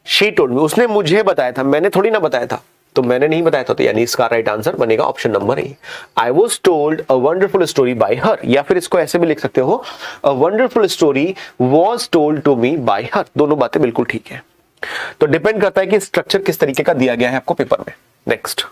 शी टोल्ड मी, उसने मुझे बताया था, मैंने थोड़ी ना बताया था, तो मैंने नहीं बताया था, तो यानी इसका राइट आंसर बनेगा option number A, I was told a wonderful story by her. या फिर इसको ऐसे भी लिख सकते हो, a wonderful story was told to me by her. दोनों बातें बिल्कुल ठीक है। तो डिपेंड करता है कि स्ट्रक्चर किस तरीके का दिया गया है आपको पेपर में। नेक्स्ट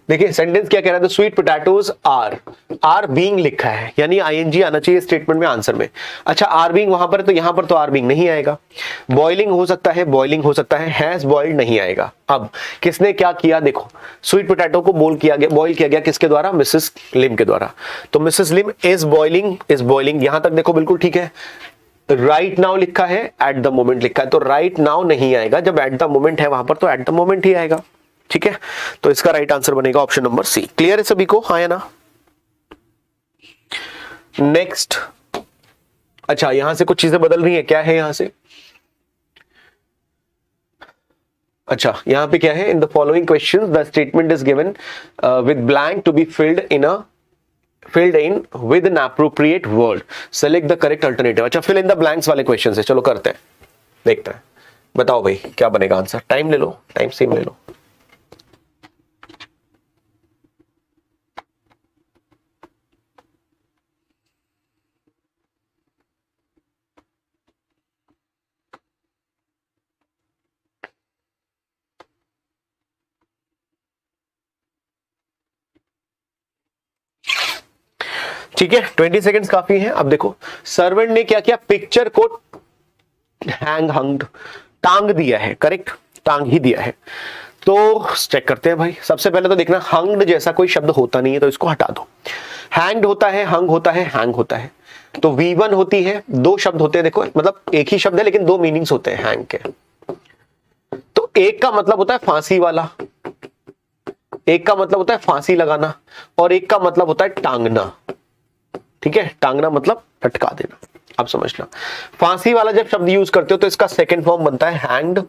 देखिए सेंटेंस क्या कह रहा है, स्वीट पोटैटोज आर बीइंग लिखा है, यानी आईएनजी आना चाहिए स्टेटमेंट में, आंसर में। अच्छा आर बीइंग वहां पर है, तो यहां पर तो आर बीइंग नहीं आएगा। बॉइलिंग हो सकता है, बॉइलिंग हो सकता है, हैज बॉइल्ड नहीं आएगा। अब किसने क्या किया? देखो स्वीट पोटैटो को बॉइल किया गया किसके द्वारा? मिसेस लिम के द्वारा। तो मिसेस लिम इज बॉइलिंग, यहां तक देखो बिल्कुल ठीक है। राइट नाउ लिखा है, एट द मोमेंट लिखा है, तो राइट नाउ नहीं आएगा। जब एट द मोमेंट है वहां पर, तो एट द मोमेंट ही आएगा, ठीक है। तो इसका राइट आंसर बनेगा ऑप्शन नंबर सी। क्लियर है सभी को, हाँ या ना? नेक्स्ट, अच्छा यहां से कुछ चीजें बदल रही है, क्या है यहां से? अच्छा यहां पे क्या है? In the following questions the statement is given with blank to be filled in with an appropriate word, select the correct alternative. अच्छा फिल इन द ब्लैंक्स वाले क्वेश्चन है, चलो करते हैं, देखते हैं। बताओ भाई क्या बनेगा आंसर? टाइम ले लो, टाइम सेम ले लो। ठीक है 20 सेकंड्स काफी हैं। अब देखो सर्वेंट ने क्या किया? पिक्चर को हंग्ड, टांग दिया है, करेक्ट, टांग ही दिया है। तो चेक करते हैं भाई। सबसे पहले तो देखना हंग्ड जैसा कोई शब्द होता नहीं है, तो इसको हटा दो। हैंग्ड होता है, हंग होता है, हैंग होता है। तो V1 होती है, दो शब्द होते हैं, देखो मतलब एक ही शब्द है लेकिन दो मीनिंग्स होते हैं हैंग के। तो एक का मतलब होता है फांसी वाला, एक का मतलब होता है फांसी लगाना, और एक का मतलब होता है टांगना। ठीक है, टांगना मतलब लटका देना। आप समझना, फांसी वाला जब शब्द यूज करते हो तो इसका सेकंड फॉर्म बनता है हैंग्ड,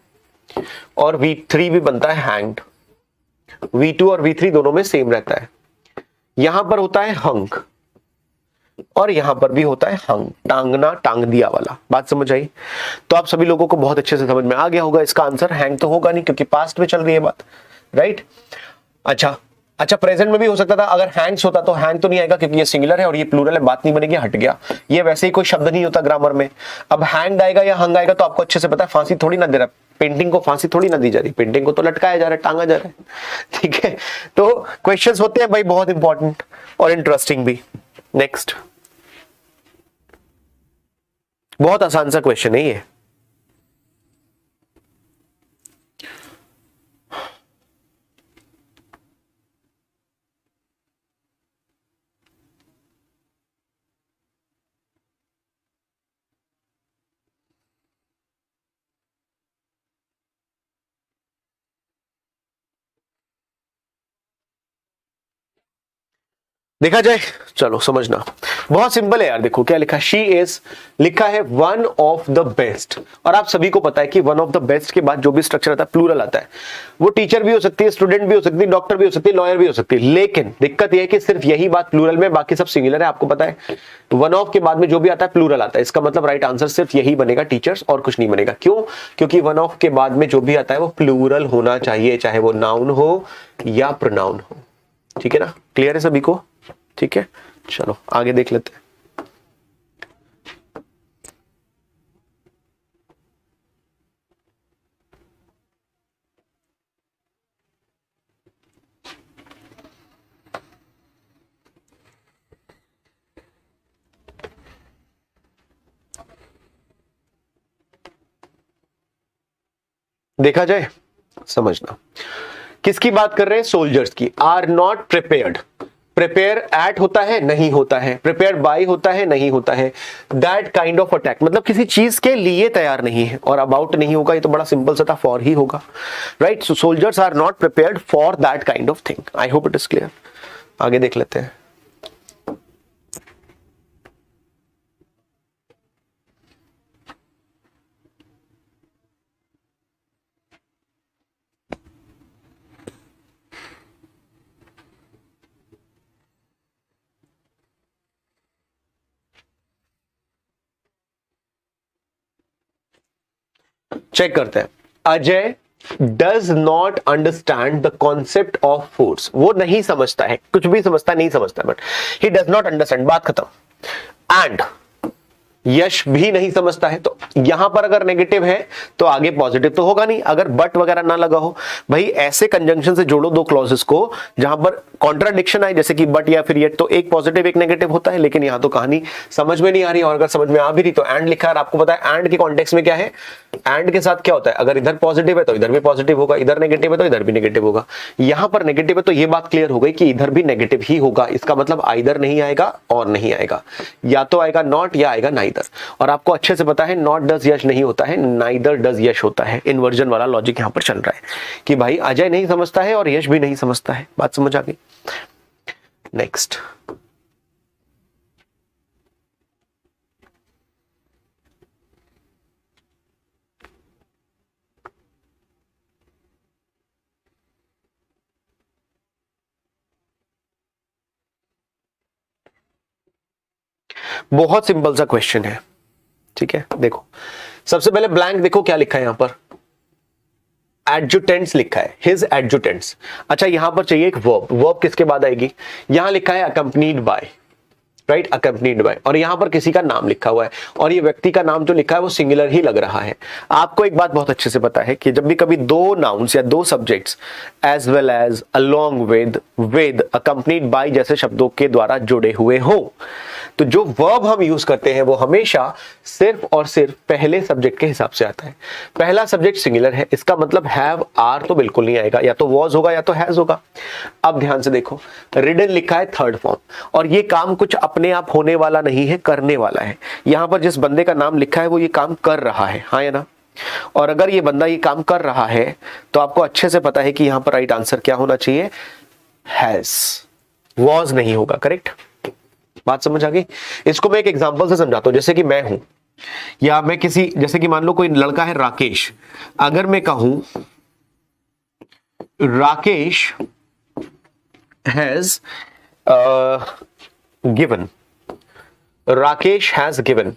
और V3 भी बनता है हैंग्ड। V2 और V3 दोनों में सेम रहता है। यहां पर होता है हंग, और यहां पर भी होता है हंग, टांगना, टांग दिया वाला। बात समझ आई? तो आप सभी लोगों को बहुत अच्छे से समझ में आ गया होगा इसका आंसर। हैंग तो होगा नहीं क्योंकि पास्ट में चल रही है बात, राइट? अच्छा अच्छा, प्रेजेंट में भी हो सकता था। अगर हैंग्स होता तो हैंग तो नहीं आएगा क्योंकि ये सिंगुलर है और ये प्लूरल है, बात नहीं बनेगी, हट गया। ये वैसे ही कोई शब्द नहीं होता ग्रामर में। अब हैंग आएगा या हंग आएगा तो आपको अच्छे से पता है, फांसी थोड़ी ना दे रहा, पेंटिंग को फांसी थोड़ी ना दी जा रही, पेंटिंग को तो लटकाया जा रहा है, टांगा जा रहा है। ठीक है, तो क्वेश्चंस होते हैं भाई बहुत इंपॉर्टेंट और इंटरेस्टिंग भी। नेक्स्ट, बहुत आसान सा क्वेश्चन है ये। देखा जाए, चलो समझना, बहुत सिंपल है यार। देखो क्या लिखा, शी इज, लिखा है वन ऑफ द बेस्ट। और आप सभी को पता है कि वन ऑफ द बेस्ट के बाद जो भी स्ट्रक्चर आता है प्लूरल आता है। वो टीचर भी हो सकती है, स्टूडेंट भी हो सकती है, डॉक्टर भी हो सकती है, लॉयर भी हो सकती है। लेकिन दिक्कत यह है कि सिर्फ यही बात प्लूरल में, बाकी सब सिंगुलर है। आपको पता है वन ऑफ के बाद में जो भी आता है प्लूरल आता है। इसका मतलब राइट आंसर सिर्फ यही बनेगा, टीचर्स, और कुछ नहीं बनेगा। क्यों? क्योंकि वन ऑफ के बाद में जो भी आता है वो प्लूरल होना चाहिए, चाहे वो नाउन हो या प्रोनाउन हो। ठीक है ना? क्लियर है सभी को? ठीक है, चलो आगे देख लेते हैं। देखा जाए, समझना, किसकी बात कर रहे हैं? सोल्जर्स की। Are not prepared, prepare at होता है, नहीं होता है। प्रिपेयर बाय होता है, नहीं होता है। दैट काइंड ऑफ अटैक, मतलब किसी चीज के लिए तैयार नहीं है। और अबाउट नहीं होगा, ये तो बड़ा सिंपल सा था, फॉर ही होगा, right? So soldiers are not prepared for that kind of thing. I hope it is clear. आगे देख लेते हैं। चेक करते हैं। Ajay does not understand the concept of force. वो नहीं समझता है, कुछ भी समझता नहीं समझता, but he does not understand, बात खत्म। एंड यश भी नहीं समझता है। तो यहां पर अगर नेगेटिव है तो आगे पॉजिटिव तो होगा नहीं, अगर बट वगैरह ना लगा हो। भाई ऐसे कंजंक्शन से जोड़ो दो क्लॉजेस को जहां पर कॉन्ट्राडिक्शन आए, जैसे कि बट या फिर येट, तो एक पॉजिटिव एक नेगेटिव होता है। लेकिन यहां तो कहानी समझ में नहीं आ रही, और अगर समझ में आ भी रही तो एंड लिखा है। आपको पता है एंड के कॉन्टेक्स्ट में क्या है, एंड के साथ क्या होता है, अगर इधर पॉजिटिव है तो इधर भी पॉजिटिव होगा, इधर नेगेटिव है तो इधर भी नेगेटिव होगा। यहां पर नेगेटिव है तो ये बात क्लियर हो गई कि इधर भी नेगेटिव ही होगा। इसका मतलब आइदर नहीं आएगा और नहीं आएगा, या तो आएगा नॉट या आएगा नाइदर। और आपको अच्छे से पता है नॉट डज यश नहीं होता है, नाइदर डज यश होता है। इन्वर्जन वाला लॉजिक यहां पर चल रहा है कि भाई अजय नहीं समझता है और यश भी नहीं समझता है। बात समझ आ गई? नेक्स्ट, बहुत सिंपल सा क्वेश्चन है। ठीक है, देखो सबसे पहले ब्लैंक देखो क्या लिखा है यहां पर, एडजुटेंट्स लिखा है, हिज एडजुटेंट्स। अच्छा यहां पर चाहिए एक वर्ब, वर्ब किसके बाद आएगी? यहां लिखा है accompanied by, right, accompanied by, और यहां पर किसी का नाम लिखा हुआ है, और ये व्यक्ति का नाम जो लिखा है वो सिंगुलर ही लग रहा है। आपको एक बात बहुत अच्छे से पता है कि जब भी कभी दो नाउन्स या दो subjects as well as, along with, accompanied by जैसे शब्दों के द्वारा जुड़े हुए हो, तो जो वर्ब हम यूज करते हैं वो हमेशा सिर्फ और सिर्फ पहले सब्जेक्ट के हिसाब से आता है। पहला सब्जेक्ट सिंगुलर है, इसका मतलब हैव, आर तो बिल्कुल नहीं आएगा, या तो वॉज होगा या तो हैज होगा। अब ध्यान से देखो, रिडन लिखा है थर्ड फॉर्म, और ये काम कुछ अपने आप होने वाला नहीं है, करने वाला है। यहां पर जिस बंदे का नाम लिखा है वो ये काम कर रहा है, हाँ या ना? और अगर ये बंदा ये काम कर रहा है तो आपको अच्छे से पता है कि यहां पर राइट आंसर क्या होना चाहिए? हैज, वॉज नहीं होगा। करेक्ट? बात समझ आ गई? इसको मैं एक एग्जांपल से समझाता हूं। जैसे कि मैं हूं, या मैं किसी, जैसे कि मान लो कोई लड़का है राकेश, अगर मैं कहूं Rakesh has given, Rakesh has given,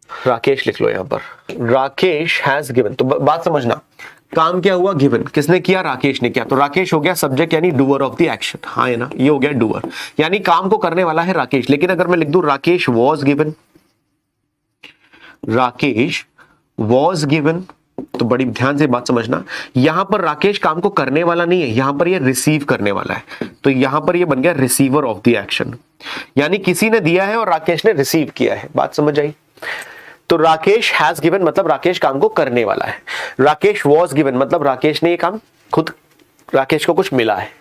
Rakesh लिख लो यहां पर, राकेश हैज गिवन। तो बात समझना, काम क्या हुआ, गिवन, किसने किया, राकेश ने किया। तो राकेश हो गया सब्जेक्ट यानी डूअर ऑफ द एक्शन, हाँ है ना, ये हो गया डूअर यानी काम को करने वाला है राकेश। लेकिन अगर मैं लिख दूं Rakesh was given, Rakesh was given, तो बड़ी ध्यान से बात समझना, यहां पर राकेश काम को करने वाला नहीं है, यहां पर ये रिसीव करने वाला है। तो यहां पर ये बन गया रिसीवर ऑफ द एक्शन, यानी किसी ने दिया है और राकेश ने रिसीव किया है। बात समझ आई। तो राकेश हैज गिवन मतलब राकेश काम को करने वाला है, राकेश वॉज गिवन मतलब राकेश ने ये काम खुद, राकेश को कुछ मिला है।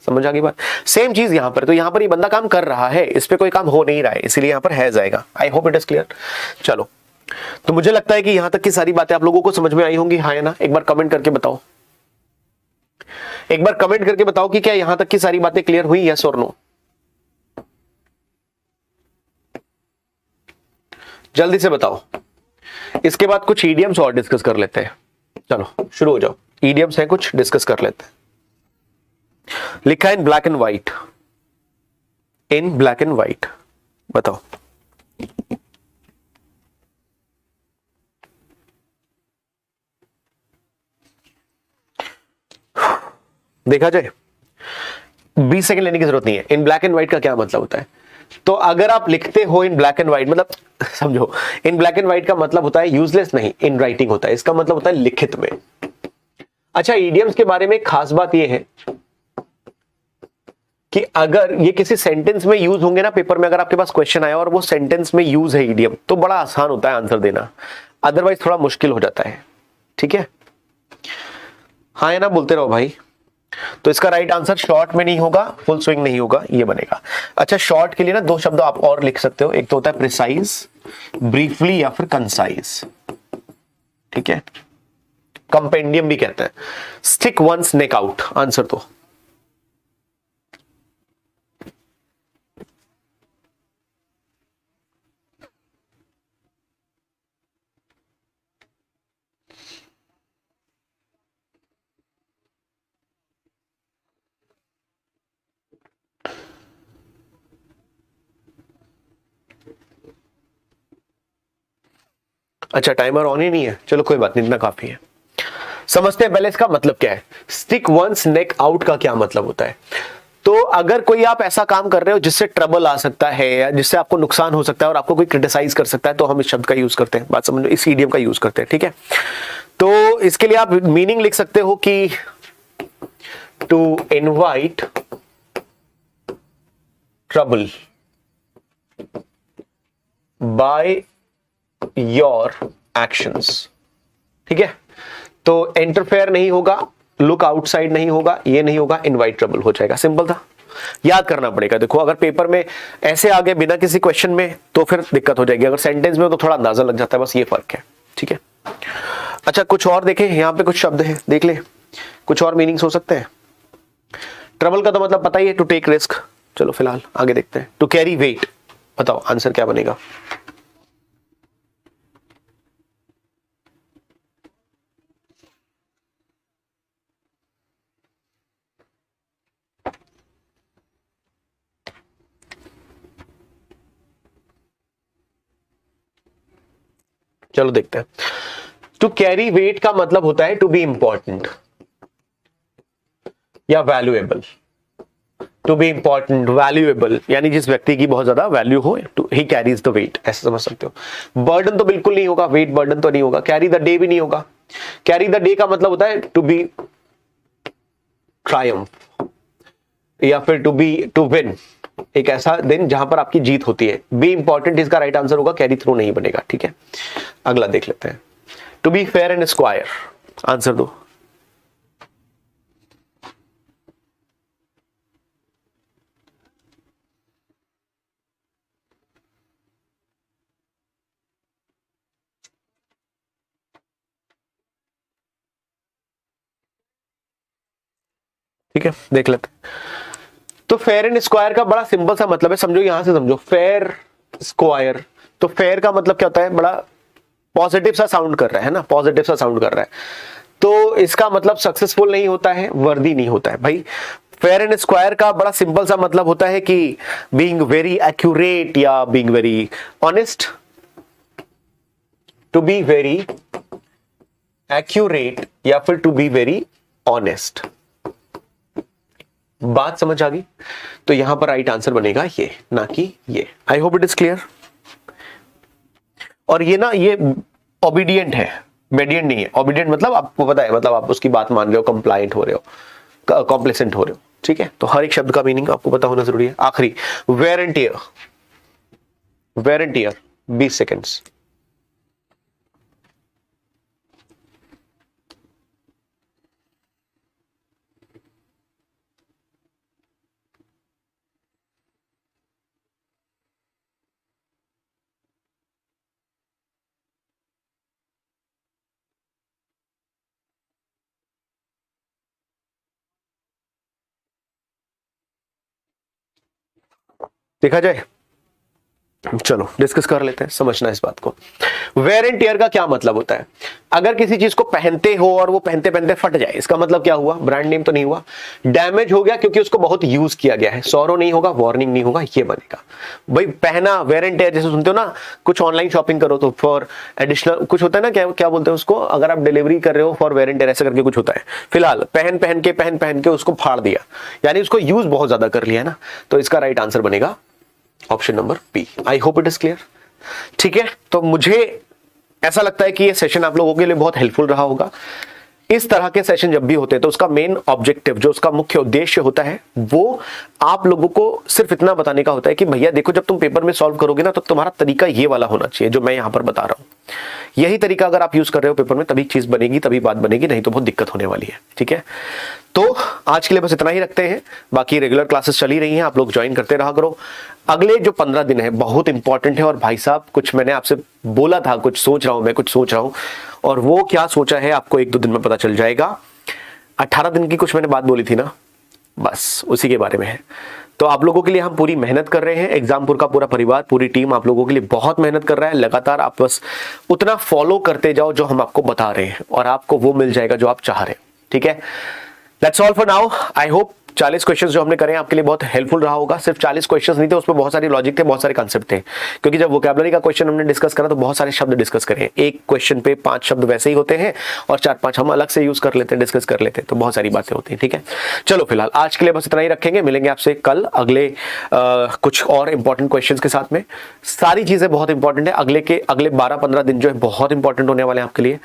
समझ आ गई बात। सेम चीज यहां पर, तो यहां पर ये बंदा काम कर रहा है, इस पे कोई काम हो नहीं रहा है, इसलिए यहां पर हैज आएगा। आई होप इट इज क्लियर। चलो, तो मुझे लगता है कि यहां तक की सारी बातें आप लोगों को समझ में आई होंगी, हाँ है ना। एक बार कमेंट करके बताओ, एक बार कमेंट करके बताओ कि क्या यहां तक की सारी बातें क्लियर हुई, यस और नो। जल्दी से बताओ। इसके बाद कुछ ईडियम्स और डिस्कस कर लेते हैं। चलो शुरू हो जाओ, ईडियम्स हैं कुछ, डिस्कस कर लेते हैं। लिखा है in black and white, in black and white, बताओ। देखा जाए, 20 सेकंड लेने की जरूरत नहीं है। इन ब्लैक एंड व्हाइट का क्या मतलब होता है? तो अगर आप लिखते हो इन ब्लैक एंड व्हाइट, मतलब समझो, इन ब्लैक एंड व्हाइट का मतलब होता है यूजलेस नहीं, इन राइटिंग होता है, इसका मतलब होता है लिखित में। अच्छा, ईडियम्स के बारे में खास बात यह है कि अगर ये किसी सेंटेंस में यूज होंगे ना, पेपर में अगर आपके पास क्वेश्चन आया और वो सेंटेंस में यूज है ईडियम, तो बड़ा आसान होता है आंसर देना, अदरवाइज थोड़ा मुश्किल हो जाता है। ठीक है, हाँ है ना, बोलते रहो भाई। तो इसका राइट आंसर शॉर्ट में नहीं होगा, फुल स्विंग नहीं होगा, ये बनेगा। अच्छा, शॉर्ट के लिए ना 2 शब्द आप और लिख सकते हो, एक तो होता है प्रिसाइज, ब्रीफली, या फिर कंसाइज। ठीक है, कंपेंडियम भी कहते हैं। Stick one's neck out, answer तो अच्छा, टाइमर ऑन ही नहीं है, चलो कोई बात नहीं, इतना काफी है। समझते हैं पहले इसका मतलब क्या है। स्टिक वंस नेक आउट का क्या मतलब होता है? तो अगर कोई आप ऐसा काम कर रहे हो जिससे ट्रबल आ सकता है या जिससे आपको नुकसान हो सकता है और आपको कोई क्रिटिसाइज कर सकता है, तो हम इस शब्द का यूज करते हैं। बात समझो, इस ईडियम का यूज करते हैं। ठीक है, तो इसके लिए आप मीनिंग लिख सकते हो कि to invite trouble by your actions. ठीक है, तो इंटरफेयर नहीं होगा, लुक आउटसाइड नहीं होगा, ये नहीं होगा, इनवाइट ट्रबल हो जाएगा। सिंपल था, याद करना पड़ेगा। देखो, अगर पेपर में ऐसे आ गए बिना किसी क्वेश्चन में तो फिर दिक्कत हो जाएगी, अगर सेंटेंस में हो तो थोड़ा अंदाजा लग जाता है, बस ये फर्क है। ठीक है, अच्छा कुछ और देखें, यहां पे कुछ शब्द हैं, देख ले, कुछ और मीनिंग्स हो सकते हैं। ट्रबल का तो मतलब पता ही है, टू टेक रिस्क। चलो फिलहाल आगे देखते हैं। टू कैरी वेट, बताओ आंसर क्या बनेगा। चलो देखते हैं। टू कैरी वेट का मतलब होता है टू बी इंपॉर्टेंट या valuable. To be important, valuable, यानी जिस व्यक्ति की बहुत ज्यादा वैल्यू हो, ही कैरीज द वेट, ऐसे समझ सकते हो। बर्डन तो बिल्कुल नहीं होगा, वेट बर्डन तो नहीं होगा। कैरी द डे भी नहीं होगा। कैरी द डे का मतलब होता है टू बी ट्रायम्फ, या फिर टू विन, एक ऐसा दिन जहां पर आपकी जीत होती है। बी इंपॉर्टेंट इसका राइट आंसर होगा, कैरी थ्रू नहीं बनेगा। ठीक है, अगला देख लेते हैं। To be fair and square, answer दो। ठीक है, देख लेते हैं। तो फेयर एंड स्क्वायर का बड़ा सिंपल सा मतलब है, समझो, यहां से समझो। फेयर स्क्वायर, तो फेयर का मतलब क्या होता है, बड़ा पॉजिटिव सा साउंड कर रहा है ना, पॉजिटिव सा साउंड कर रहा है। तो इसका मतलब सक्सेसफुल नहीं होता है, वर्दी नहीं होता है। भाई फेयर एंड स्क्वायर का बड़ा सिंपल सा मतलब होता है कि बीइंग वेरी एक्यूरेट या being very honest. To be very accurate या फिर टू बी वेरी ऑनेस्ट। बात समझ आ गई? तो यहां पर राइट आंसर बनेगा ये, ना कि ये। आई होप इट इज क्लियर। और ये ना, ये ओबीडियंट है, मेडियंट नहीं है। ओबीडियंट मतलब आपको पता है, मतलब आप उसकी बात मान रहे हो, कंप्लायंट हो रहे हो, कॉम्प्लेसेंट हो रहे हो, ठीक है। तो हर एक शब्द का मीनिंग आपको पता होना जरूरी है। आखिरी, wear and tear. Wear and tear 20 seconds. देखा जाए, चलो डिस्कस कर लेते हैं, समझना इस बात को। वेयर एंड टियर का क्या मतलब होता है? अगर किसी चीज को पहनते हो और वो पहनते पहनते फट जाए, इसका मतलब क्या हुआ? ब्रांड नेम तो नहीं हुआ, डैमेज हो गया क्योंकि उसको बहुत यूज किया गया है। सॉरो नहीं होगा, वार्निंग नहीं होगा, ये बनेगा भाई पहना। वेयर एंड टियर जैसे सुनते हो ना, कुछ ऑनलाइन शॉपिंग करो तो फॉर एडिशनल कुछ होता है ना, क्या क्या बोलते हैं उसको, अगर आप डिलीवरी कर रहे हो फॉर वेयर एंड टियर ऐसा करके कुछ होता है। फिलहाल पहन पहन के उसको फाड़ दिया, यानी उसको यूज बहुत ज्यादा कर लिया ना, तो इसका राइट आंसर बनेगा option number B. I hope it is clear. ठीक है, तो मुझे ऐसा लगता है कि ये सेशन आप लोगों के लिए बहुत हेल्पफुल रहा होगा। इस तरह के सेशन जब भी होते हैं तो उसका मेन ऑब्जेक्टिव, जो उसका मुख्य उद्देश्य होता है, वो आप लोगों को सिर्फ इतना बताने का होता है कि भैया देखो, जब तुम पेपर में सॉल्व करोगे ना, तो तुम्हारा तरीका ये वाला होना चाहिए जो मैं यहां पर बता रहा हूं। यही तरीका अगर आप यूज कर रहे हो पेपर में, तभी चीज बनेगी, तभी बात बनेगी, नहीं तो बहुत दिक्कत होने वाली है। ठीक है, तो आज के लिए बस इतना ही रखते हैं। बाकी रेगुलर क्लासेस चली रही हैं, आप लोग ज्वाइन करते रहा करो। अगले जो 15 दिन है बहुत इंपॉर्टेंट है। और भाई साहब, कुछ मैंने आपसे बोला था, कुछ सोच रहा हूं मैं, कुछ सोच रहा हूं, और वो क्या सोचा है आपको 1-2 दिन में पता चल जाएगा। 18 दिन की कुछ मैंने बात बोली थी ना, बस उसी के बारे में है। तो आप लोगों के लिए हम पूरी मेहनत कर रहे हैं। एग्जामपुर का पूरा परिवार, पूरी टीम आप लोगों के लिए बहुत मेहनत कर रहा है। लगातार आप बस उतना फॉलो करते जाओ जो हम आपको बता रहे हैं, और आपको वो मिल जाएगा जो आप चाह रहे हैं। ठीक है, that's all for now. I hope 40 questions जो हमने करे हैं आपके लिए बहुत हेल्पफुल रहा होगा। सिर्फ 40 क्वेश्चंस नहीं थे, उसमें बहुत सारे लॉजिक थे, बहुत सारे कांसेप्ट थे। क्योंकि जब वोकैबुलरी का क्वेश्चन हमने डिस्कस करा तो बहुत सारे शब्द डिस्कस करे। एक क्वेश्चन पे 5 शब्द वैसे ही होते हैं और 4-5 हम अलग से यूज कर लेते हैं, डिस्कस कर लेते हैं, तो बहुत सारी बातें होती हैं। ठीक है, चलो फिलहाल आज के लिए बस इतना ही रखेंगे। मिलेंगे आपसे कल अगले कुछ और इंपॉर्टेंट क्वेश्चन के साथ में। सारी चीजें बहुत इंपॉर्टेंट है। अगले 12-15 दिन जो है बहुत इंपॉर्टेंट होने वाले हैं आपके लिए।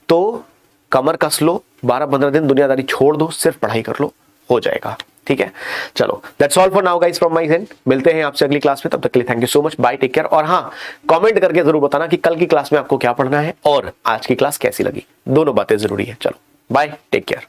तो कमर कस लो, 12-15 दिन दुनियादारी छोड़ दो, सिर्फ पढ़ाई कर लो, हो जाएगा। ठीक है, चलो that's all for now guys from my and. मिलते हैं आपसे अगली क्लास में, तब तक के लिए thank you so much, bye, take care. और हाँ, कमेंट करके जरूर बताना कि कल की क्लास में आपको क्या पढ़ना है और आज की क्लास कैसी लगी। दोनों बातें जरूरी है। चलो बाय, टेक केयर।